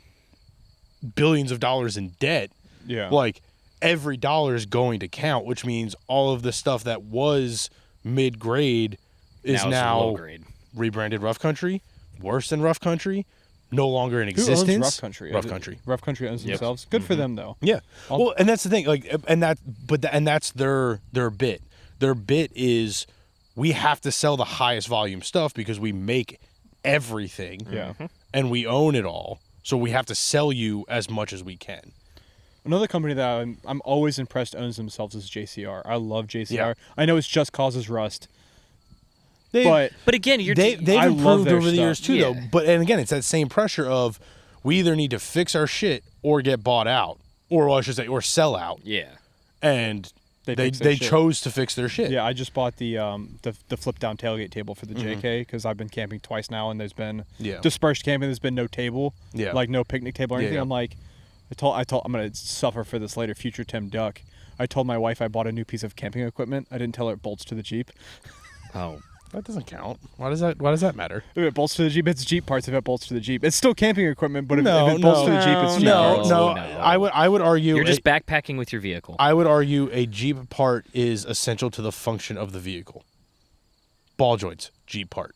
billions of dollars in debt, Yeah. like every dollar is going to count, which means all of the stuff that was mid-grade is it's now low grade. rebranded Rough Country, worse than Rough Country, no longer in Who existence. owns Rough Country? Rough Country. Rough Country owns Yep. themselves. Good for them though. Yeah. Well, and that's the thing. Like, and that's their bit. Their bit is we have to sell the highest volume stuff because we make everything. Yeah. And we own it all, so we have to sell you as much as we can. Another company that I'm always impressed owns themselves is JCR. I love JCR. Yeah. I know it's just causes rust, They, but But again, they've I love improved their over the stuff. years too, Yeah. though. But and again, it's that same pressure of we either need to fix our shit or get bought out, or well, I should say, or sell out. yeah. And They they fix their shit. chose to fix their shit. yeah, I just bought the flip down tailgate table for the JK because I've been camping twice now and there's been Yeah. dispersed camping. There's been no table, Yeah. like no picnic table or Yeah, anything. yeah. I'm like, I told I'm gonna suffer for this later. Future Tim Duck. I told my wife I bought a new piece of camping equipment. I didn't tell her it bolts to the Jeep. Oh. That doesn't count. Why does that matter? If it bolts to the Jeep, it's Jeep parts. If it bolts to the Jeep, it's still camping equipment. But if No, it bolts no. to the Jeep, it's Jeep No, parts. no. No. I would argue You're just backpacking with your vehicle. I would argue a Jeep part is essential to the function of the vehicle. Ball joints, Jeep part.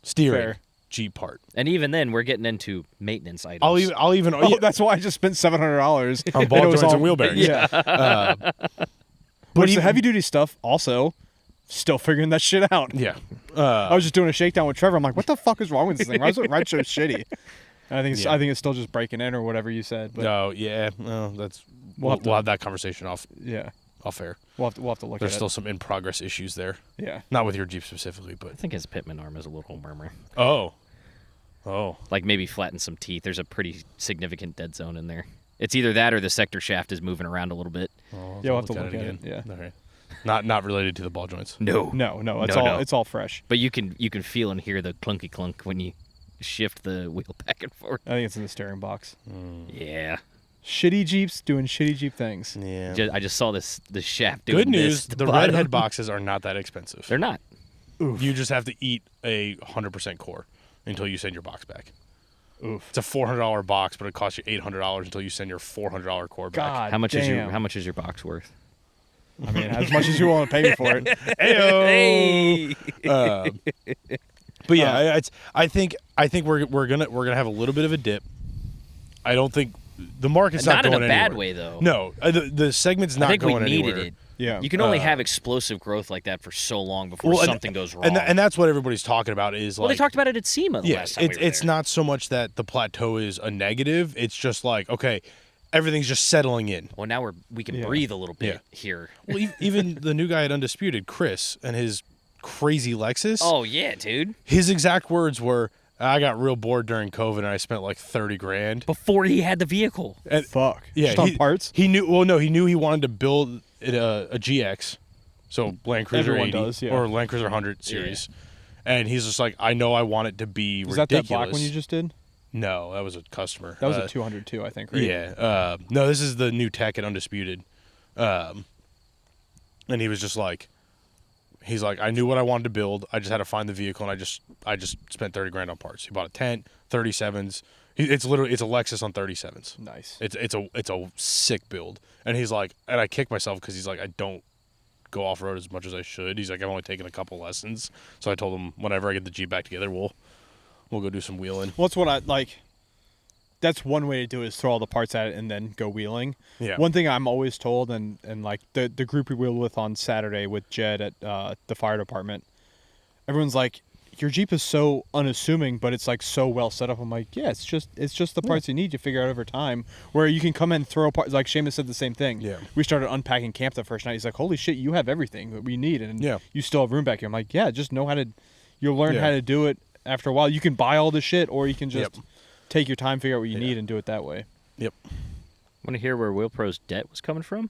Steering, Fair. Jeep part. And even then, we're getting into maintenance items. I'll even Oh, that's why I just spent $700 on ball joints and wheel bearings. Yeah. But the heavy duty stuff also still figuring that shit out. Yeah. I was just doing a shakedown with Trevor. I'm like, what the fuck is wrong with this thing? Why is it ride so shitty? And Yeah. I think it's still just breaking in or whatever you said. But No, yeah. No, that's we'll have that conversation off yeah. off air. We'll have to look There's at still it. some in progress issues there. Yeah. Not with your Jeep specifically, I but think his pitman arm is a little murmur. oh, Like maybe flatten some teeth. There's a pretty significant dead zone in there. It's either that or the sector shaft is moving around a little bit. Oh, Yeah, we'll have to look at it. Yeah. Okay. Not related to the ball joints. No. No, it's No, all no. it's all fresh. But you can feel and hear the clunky clunk when you shift the wheel back and forth. I think it's in the steering box. Yeah. Shitty Jeeps doing shitty Jeep things. Yeah. I just saw the shaft doing Good news: this. the redhead boxes are not that expensive. They're not. You just have to eat a 100% core until you send your box back. Oof. It's a $400 box, but it costs you $800 until you send your $400 core back. God How much damn. is your box worth? I mean, as much as you want to pay me for it. Hey. But yeah, I think we're gonna have a little bit of a dip. I don't think the market's not in going a bad anywhere. way though. No, the segment's not I think we going needed anywhere. it. Yeah. You can only have explosive growth like that for so long before Well, something goes wrong. And that's what everybody's talking about is well, like. they talked about it at SEMA the Yeah, last time we were it's there. not so much that the plateau is a negative. It's just like, okay, everything's just settling in. Well, now we can Yeah. breathe a little bit here. Well, even the new guy at Undisputed, Chris, and his crazy Lexus. Oh yeah, dude. His exact words were, "I got real bored during COVID, and I spent like $30,000." Before he had the vehicle. And Fuck. yeah, Just on parts? He knew. Well, no, he knew he wanted to build a GX, so Land Cruiser Everyone 80 does, yeah. or Land Cruiser 100 series, and he's just like, I know I want it to be Was ridiculous. that black one you just did? No, that was a customer. That was a 202, I think, right? Yeah. No, this is the new tech at Undisputed. And he was just like, he's like, I knew what I wanted to build. I just had to find the vehicle, and I just spent $30,000 on parts. He bought a tent, 37s. It's a Lexus on 37s. Nice. It's a sick build. And he's like, and I kick myself because he's like, I don't go off road as much as I should. He's like, I've only taken a couple lessons. So I told him, whenever I get the Jeep back together, we'll go do some wheeling. Well, that's what I like. That's one way to do it, is throw all the parts at it and then go wheeling. Yeah. One thing I'm always told, and like the group we wheeled with on Saturday with Jed at the fire department, everyone's like, your Jeep is so unassuming, but it's like so well set up. I'm like, yeah, it's just the parts you need to figure out over time. Where you can come in and throw parts. Like Seamus said the same thing. Yeah. We started unpacking camp the first night. He's like, holy shit, you have everything that we need, and Yeah. you still have room back here. I'm like, yeah, just know how to. You'll learn Yeah. how to do it after a while. You can buy all the shit, or you can just Yep. take your time, figure out what you need, and do it that way. Yep. Want to hear where Wheel Pro's debt was coming from?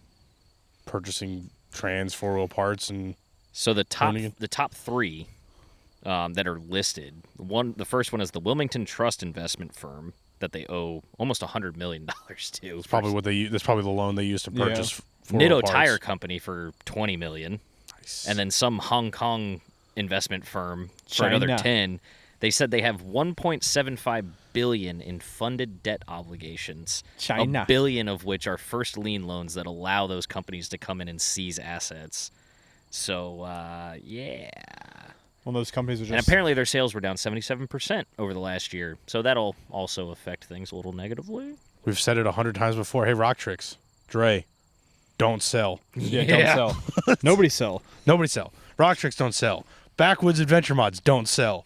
Purchasing trans 4-wheel parts and So the top Hoonigan. three that are listed. The first one is the Wilmington Trust Investment Firm that they owe almost $100 million to. That's probably that's probably the loan they used to purchase. 4-wheel Nitto parts. Tire Company for $20 million, Nice. and then some Hong Kong investment firm for another China. 10. They said they have 1.75 billion in funded debt obligations. China. $1 billion of which are first lien loans that allow those companies to come in and seize assets. So yeah. Well, those companies are just. And apparently their sales were down 77% over the last year. So that'll also affect things a little negatively. We've said it 100 times before. Hey, Rocktrix, Dre, don't sell. yeah, Yeah. don't sell. Nobody sell. Nobody sell. Rocktrix don't sell. Backwoods Adventure Mods don't sell.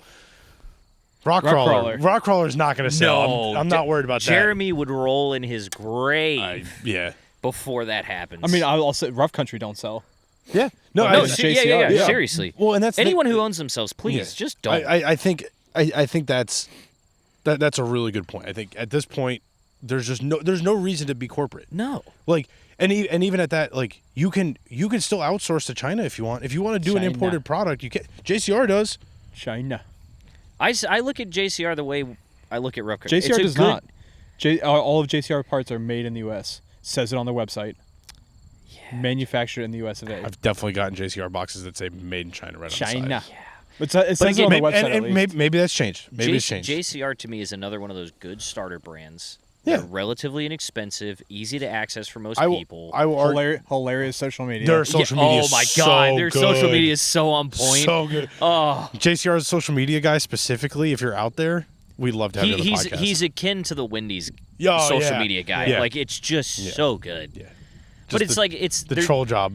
Rockcrawler. Rockcrawler's not going to sell. I'm not worried about Jeremy would roll in his grave that. Yeah. before that happens. I mean, I'll say Rough Country don't sell. Yeah. No, No, I, it's yeah, JCR. seriously. well, and that's Anyone who owns themselves, please, Yeah. just don't. I think that's a really good point. I think at this point there's no reason to be corporate. No. Like and even at that, like you can still outsource to China if you want. If you want to do an China. imported product, you can. JCR does. China. I look at JCR the way I look at Rough Country. JCR does not. All of JCR parts are made in the U.S. Says it on their website. Yeah. Manufactured in the U.S. of A. I've definitely gotten JCR boxes that say "Made in China" right on the China. side. It says it on the website. at least. Maybe that's changed. Maybe it's changed. JCR to me is another one of those good starter brands. Yeah. They're relatively inexpensive, easy to access for most I will. people. I will argue. Hilarious social media. Their social media. Oh is my so god, their social good. media is so on point. So good. Oh, JCR's social media guy specifically. If you're out there, we'd love to have you on the podcast. he's akin to the Wendy's Oh, social yeah. media guy. Yeah. Like it's just so good. Yeah. But Just it's like it's the they're- troll job.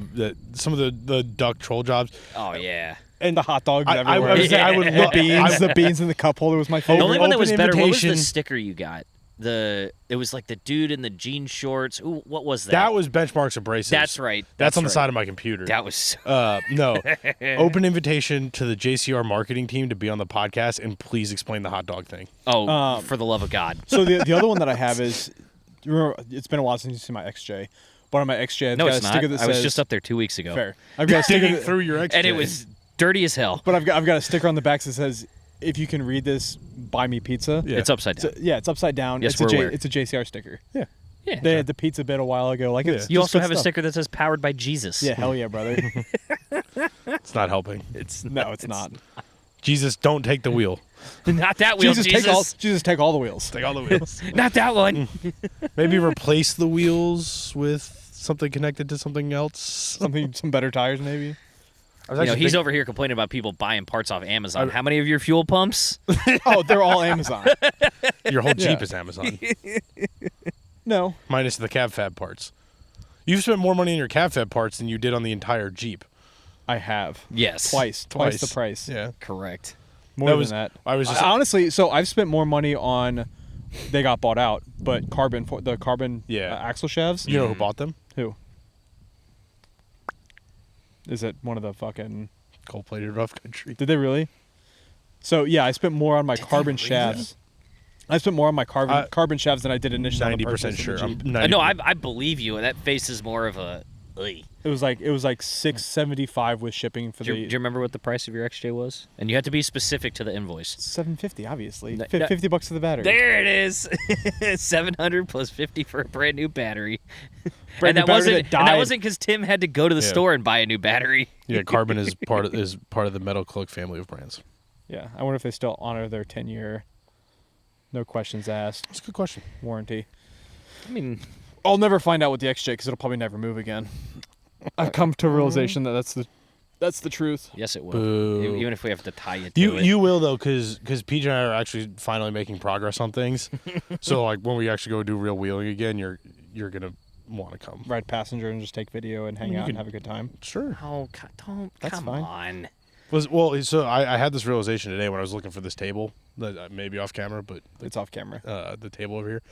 Some of the duck troll jobs. Oh yeah. And the hot dogs I everywhere. would say I would the love beans. The beans in the cup holder was my The favorite. only one that was Open better. What was the invitation. sticker you got? it was like the dude in the jean shorts. Ooh, what was that? That was Benchmarks Abrasives. That's right. That's on the right. side of my computer. That was no. Open invitation to the JCR marketing team to be on the podcast, and please explain the hot dog thing. Oh, for the love of God. So the other one that I have is, remember, it's been a while since you've seen my XJ. But on my XJ, I've No, got it's a sticker not. that I says... was just up there 2 weeks ago. Fair. I've got a sticker Digging through your XJ. And it was dirty as hell. But I've got a sticker on the back that says, if you can read this, buy me pizza. Yeah. It's upside down. It's upside down. Yes, it's we're aware. It's a JCR sticker. Yeah. Yeah. They had the pizza bit a while ago. Like it's You just also good have a stuff. sticker that says "Powered by Jesus." Yeah, hell yeah, brother. It's not helping. It's No, it's not. Jesus, don't take the wheel. not that wheel. Jesus, take all the wheels. Take all the wheels. not that one. Maybe replace the wheels with something connected to something else. Some better tires, maybe. He's over here complaining about people buying parts off Amazon. How many of your fuel pumps? Oh, they're all Amazon. Your whole Jeep Yeah. is Amazon, No, minus the cab fab parts. You've spent more money on your cab fab parts than you did on the entire Jeep. I have. Yes. Twice the price. Yeah. Correct. More That than was- that. I was just- honestly. So I've spent more money on. They got bought out, but the carbon Yeah. axle shafts. You know who bought them? Who? Is it one of the fucking? Cold-plated rough country. Did they really? So yeah, I spent more on my carbon really? shafts. I spent more on my carbon shafts than I did initially. 90% sure. I'm No, I believe you. That face is more of a. Ugh. It was like $675 with shipping for Do you the remember what the price of your XJ was? And you had to be specific to the invoice. $750, obviously. No, $50 for the battery. There it is. 700 plus 50 for a brand new battery. Brand and new that battery wasn't that and that died. wasn't because Tim had to go to the Yeah. store and buy a new battery. Yeah, Carbon is part of the Metal Cloak family of brands. Yeah, I wonder if they still honor their 10-year, no questions asked That's a good question. warranty. I mean, I'll never find out with the XJ because it'll probably never move again. I've come to a realization that that's the truth. yes, it will. Boo. Even if we have to tie it to it. You will though, because PJ and I are actually finally making progress on things. So like when we actually go do real wheeling again, you're gonna want to come. Ride passenger and just take video and hang You out can- and have a good time. Sure. Oh, don't. That's Come fine. on. So I had this realization today when I was looking for this table that maybe off camera, but It's off camera, the table over here.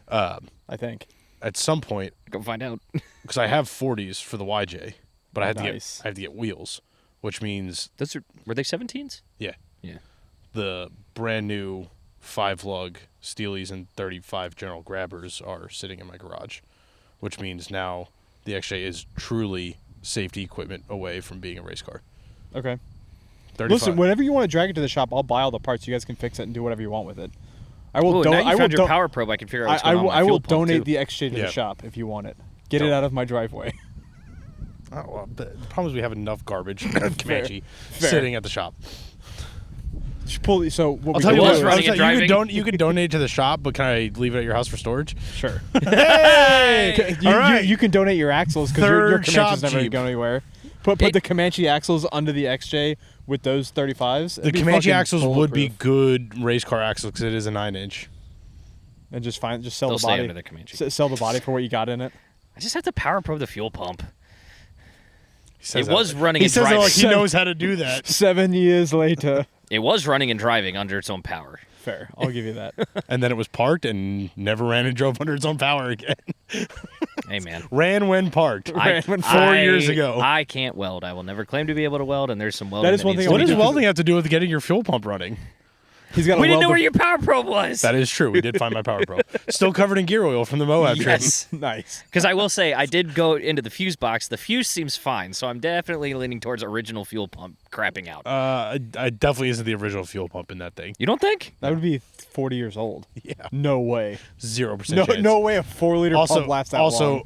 I think. At some point, Go find out. because I have 40s for the YJ, but I have Nice. to get wheels, which means Were they 17s? yeah, Yeah. the brand new 5-lug Steelies and 35 General Grabbers are sitting in my garage, which means now the XJ is truly safety equipment away from being a race car. Okay. 35. Listen, whenever you want to drag it to the shop, I'll buy all the parts. You guys can fix it and do whatever you want with it. I will. Oh, now you I will found your do- power probe. I can figure out what's I going on will. with my I will fuel pump, donate too. the XJ to Yeah. the shop if you want it. Get it Don't. out of my driveway. Oh, well, the problem is we have enough garbage Comanche Fair. sitting at the shop. Just pull. So what I'll we tell do you was what, running and driving. you could donate to the shop, but can I leave it at your house for storage? Sure. Hey! You, All right. you can donate your axles because your Third shop Comanche's never Jeep. going anywhere. Put the Comanche axles under the XJ with those 35s. The It'd be Comanche fucking axles would be bulletproof. good race car axles because it is a 9-inch. And just sell They'll the stay body. under the Comanche. Sell the body for what you got in it. I just have to power probe the fuel pump. He says It that was like- running He and says it driving. like he knows how to do that. 7 years later. It was running and driving under its own power. Fair. I'll give you that. And then it was parked and never ran and drove under its own power again. Hey, man. Ran when parked. Ran when 4 years ago. I can't weld. I will never claim to be able to weld, and there's some welding. That is one needs thing to What be does done. welding have to do with getting your fuel pump running? He's got. We didn't know where your power probe was. That is true. We did find my power probe. Still covered in gear oil from the Moab trip. Yes. Nice. Because I will say, I did go into the fuse box. The fuse seems fine, so I'm definitely leaning towards original fuel pump crapping out. I definitely isn't the original fuel pump in that thing. You don't think? That would be 40 years old. Yeah. No way. 0% No, chance. no way a 4-liter pump lasts that long.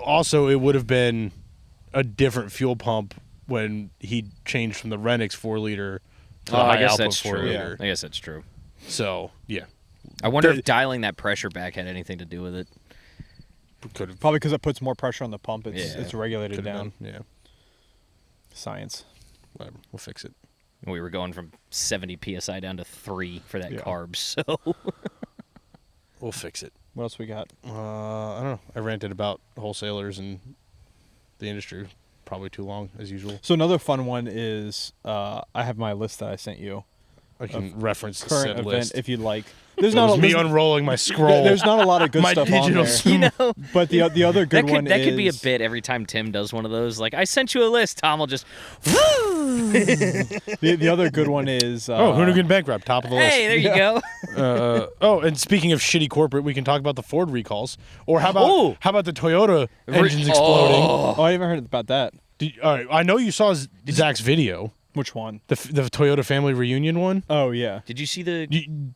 Also, it would have been a different fuel pump when he changed from the Renix 4-liter to the I high guess output that's 4 true. liter. I guess that's true. So, yeah. I wonder The- if dialing that pressure back had anything to do with it. Could have Probably because it puts more pressure on the pump. It's Yeah. it's regulated could have down. done. Yeah. Science. Whatever. We'll fix it. We were going from 70 psi down to 3 for that Yeah. carb. So We'll fix it. What else we got? I don't know. I ranted about wholesalers and the industry. Probably too long, as usual. So another fun one is I have my list that I sent you I can reference the current said event list. if you'd like. There's It not was a, me there's, unrolling my scroll. there's not a lot of good My stuff on digital there. You know, But the other good one that is could be a bit every time Tim does one of those. Like, I sent you a list. Tom will just. the other good one is Hoonigan Bankrupt, top of the list. Hey, there you go. And speaking of shitty corporate, we can talk about the Ford recalls. Or how Ooh. about the Toyota engines exploding? Oh, I haven't heard about that. All right, I know you saw Zach's video, Which one? the Toyota family reunion one. Oh yeah. Did you see the?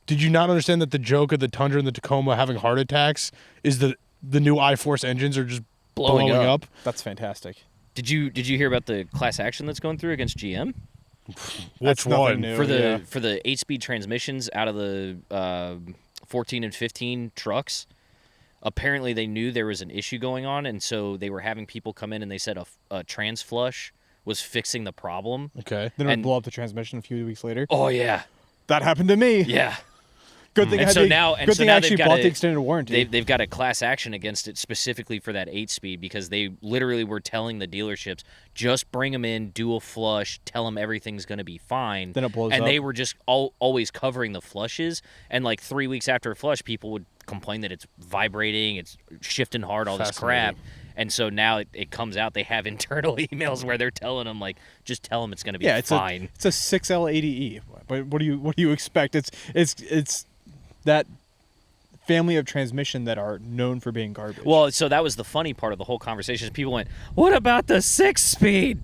Did you not understand that the joke of the Tundra and the Tacoma having heart attacks is the new iForce engines are just blowing up? That's fantastic. Did you hear about the class action that's going through against GM Which nothing one? new. for the yeah. for the 8-speed transmissions out of the 14 and 15 trucks? Apparently, they knew there was an issue going on, and so they were having people come in, and they said a trans flush was fixing the problem. Okay. Then it and- would blow up the transmission a few weeks later. Oh yeah, That happened to me. yeah. Good thing And I so had now- the, and good so thing now I they've actually got bought a- the extended warranty. They've got a class action against it specifically for that 8-speed because they literally were telling the dealerships, just bring them in, do a flush, tell them everything's going to be fine. Then it blows and up. they were just always covering the flushes. And like 3 weeks after a flush, people would complain that it's vibrating, it's shifting hard, all this crap. And so now it comes out. They have internal emails where they're telling them, like, just tell them it's going to be yeah, it's fine. it's a 6L80E. But what do you expect? It's that family of transmission that are known for being garbage. Well, so that was the funny part of the whole conversation. Is people went, "What about the 6-speed?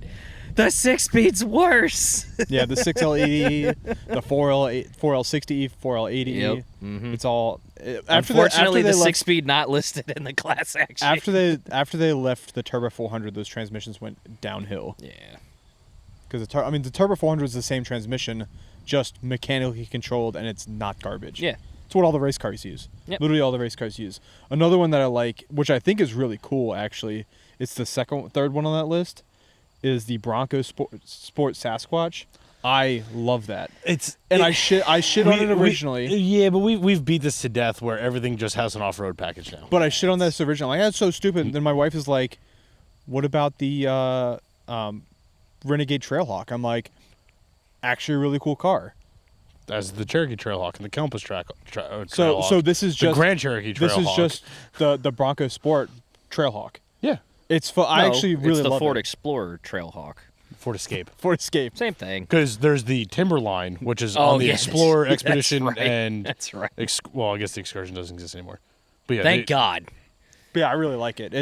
The 6-speed's worse." yeah, the 6L80E, the 4L60E, 4L80E. Yep. Mhm. It's all Unfortunately, the left, 6-speed not listed in the class action. after they left the Turbo 400, those transmissions went downhill. Yeah. Because the Turbo 400 is the same transmission, just mechanically controlled, and it's not garbage. Yeah. It's what all the race cars use. Yep. Literally all the race cars use. Another one that I like, which I think is really cool, actually, it's the third one on that list, is the Bronco Sport Sasquatch. I love that. I shit on it originally. But we've beat this to death where everything just has an off-road package now. But I shit on this originally. Like, that's so stupid. And then my wife is like, "What about the Renegade Trailhawk?" I'm like, "Actually, a really cool car." As the Cherokee Trailhawk and the Compass Trailhawk. So this is just the Grand Cherokee Trailhawk. This is just the Bronco Sport Trailhawk. Yeah. It's I actually really it's the love Ford it. Explorer Trailhawk. Ford Escape. Ford Escape. Same thing. Because there's the Timberline, which is Oh, on the yeah, Explorer, that's Expedition, right. and That's right. Well, I guess the Excursion doesn't exist anymore. But yeah, Thank God. But yeah, I really like it.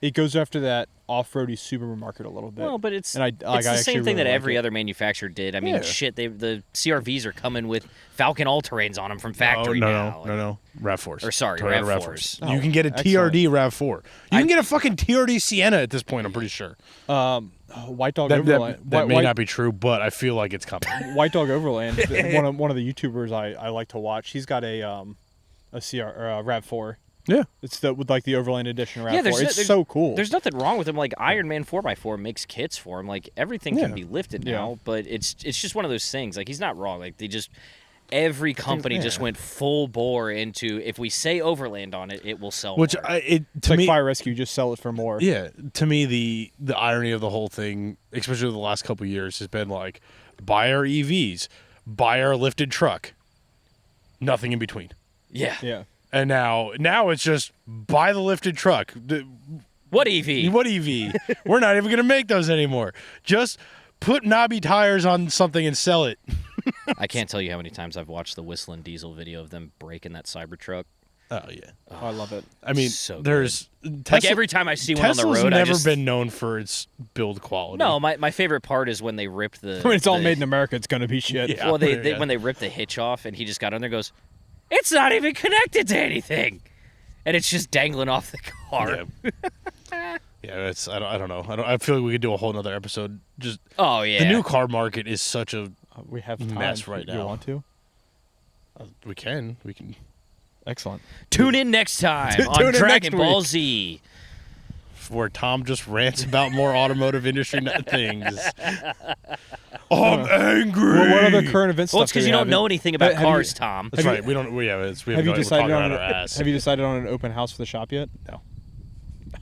It goes after that off-roady Subaru market a little bit. Well, but it's And I the actually same thing really that like every it. other manufacturer did. I mean, Yeah. shit, the CRVs are coming with Falcon all-terrains on them from factory now. No. RAV4s. Or sorry, Toyota RAV4s. You can get a excellent. TRD RAV4. You can get a fucking TRD Sienna at this point, I'm pretty sure. White Dog That Overland. may White, not be true, but I feel like it's coming. White Dog Overland. one of the YouTubers I like to watch. He's got a RAV4. Yeah. It's with like the Overland Edition RAV4. Yeah, It's so cool. There's nothing wrong with them. Like Iron Man 4x4 makes kits for him. Like everything can Yeah. be lifted Yeah. now, but it's just one of those things. Like he's not wrong. Like every company just went full bore into if we say Overland on it, it will sell. Which more. It's to like me, Fire Rescue, just sell it for more. yeah, to me the irony of the whole thing, especially the last couple of years, has been like buy our EVs, buy our lifted truck, nothing in between. yeah. Yeah. And now it's just buy the lifted truck. What EV? What EV? We're not even gonna make those anymore. Just put knobby tires on something and sell it. I can't tell you how many times I've watched the Whistling Diesel video of them breaking that Cybertruck. Oh yeah. I love it. I mean, So there's Like Tesla, every time I see one on the Tesla's road, never I just been known for its build quality. No, my favorite part is when they ripped the. When it's all the- made in America, it's gonna be shit. Yeah. Well, when they ripped the hitch off and he just got on there, and goes, "It's not even connected to anything," and it's just dangling off the car. Yeah. Yeah, it's I don't know. I feel like we could do a whole nother episode. Just Oh yeah. the new car market is such a We have time. mess right You now. want to? we can. Excellent. Tune in next time Tune on in Dragon next Ball week. Z. Where Tom just rants about more automotive industry things. I'm angry. Well, what other current events? Well, it's because you don't know anything about Have you- cars, Tom. That's Have you- right. We don't. We have. We Have you no, decided we're on talking out our ass. Have you decided on an open house for the shop yet? No.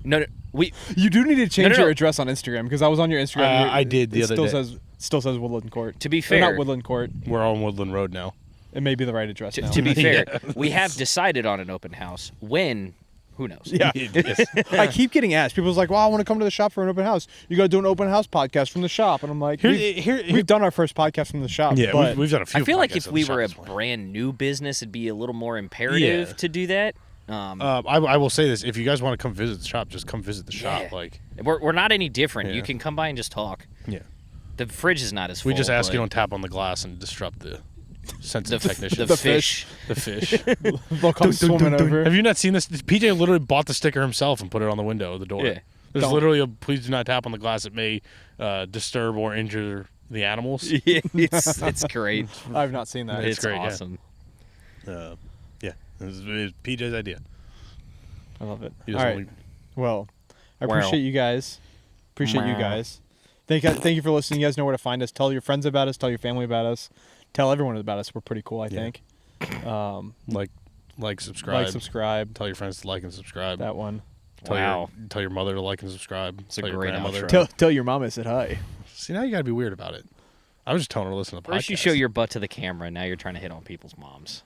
No, we. You do need to change no. your address on Instagram because I was on your Instagram. I did the it other still day. says Still says Woodland Court. To be Or fair, not Woodland Court. We're on Woodland Road now. It may be the right address now. to be fair, we have decided on an open house. When? Who knows? Yeah. Yes. I keep getting asked. People's like, well, I want to come to the shop for an open house. You got to do an open house podcast from the shop. And I'm like, we've done our first podcast from the shop. Yeah, but we've done a few. I feel like podcasts if on we the were a shop at this point. brand new business, it'd be a little more imperative Yeah. to do that. I will say this: if you guys want to come visit the shop, just come visit the shop. Yeah. Like, We're not any different. Yeah. You can come by and just talk. yeah, The fridge is not as full. we just ask but you don't tap on the glass and disrupt the sensitive technician. the fish. The fish. They'll come swimming over. Have you not seen this? PJ literally bought the sticker himself and put it on the window of the door. Yeah. There's Don't. literally a "Please do not tap on the glass. It may disturb or injure the animals." Yeah, it's great. I've not seen that. It's It's great, yeah. awesome. Yeah, it's PJ's idea. I love it. He All doesn't right. Well, I Wow. appreciate you guys. Appreciate you guys. Thank you for listening. You guys know where to find us. Tell your friends about us. Tell your family about us. Tell everyone about us. We're pretty cool, I think. Like, subscribe. Like, subscribe. Tell your friends to like and subscribe. That one. Wow. Tell your mother to like and subscribe. It's a Tell your great grandmother. outro. Tell your mom I said hi. See, now you gotta be weird about it. I was just telling her to listen to the podcast. First you show your butt to the camera, and now you're trying to hit on people's moms.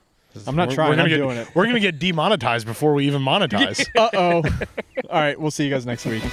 I'm not trying. I'm doing it. We're gonna get demonetized before we even monetize. Uh-oh. All right. We'll see you guys next week.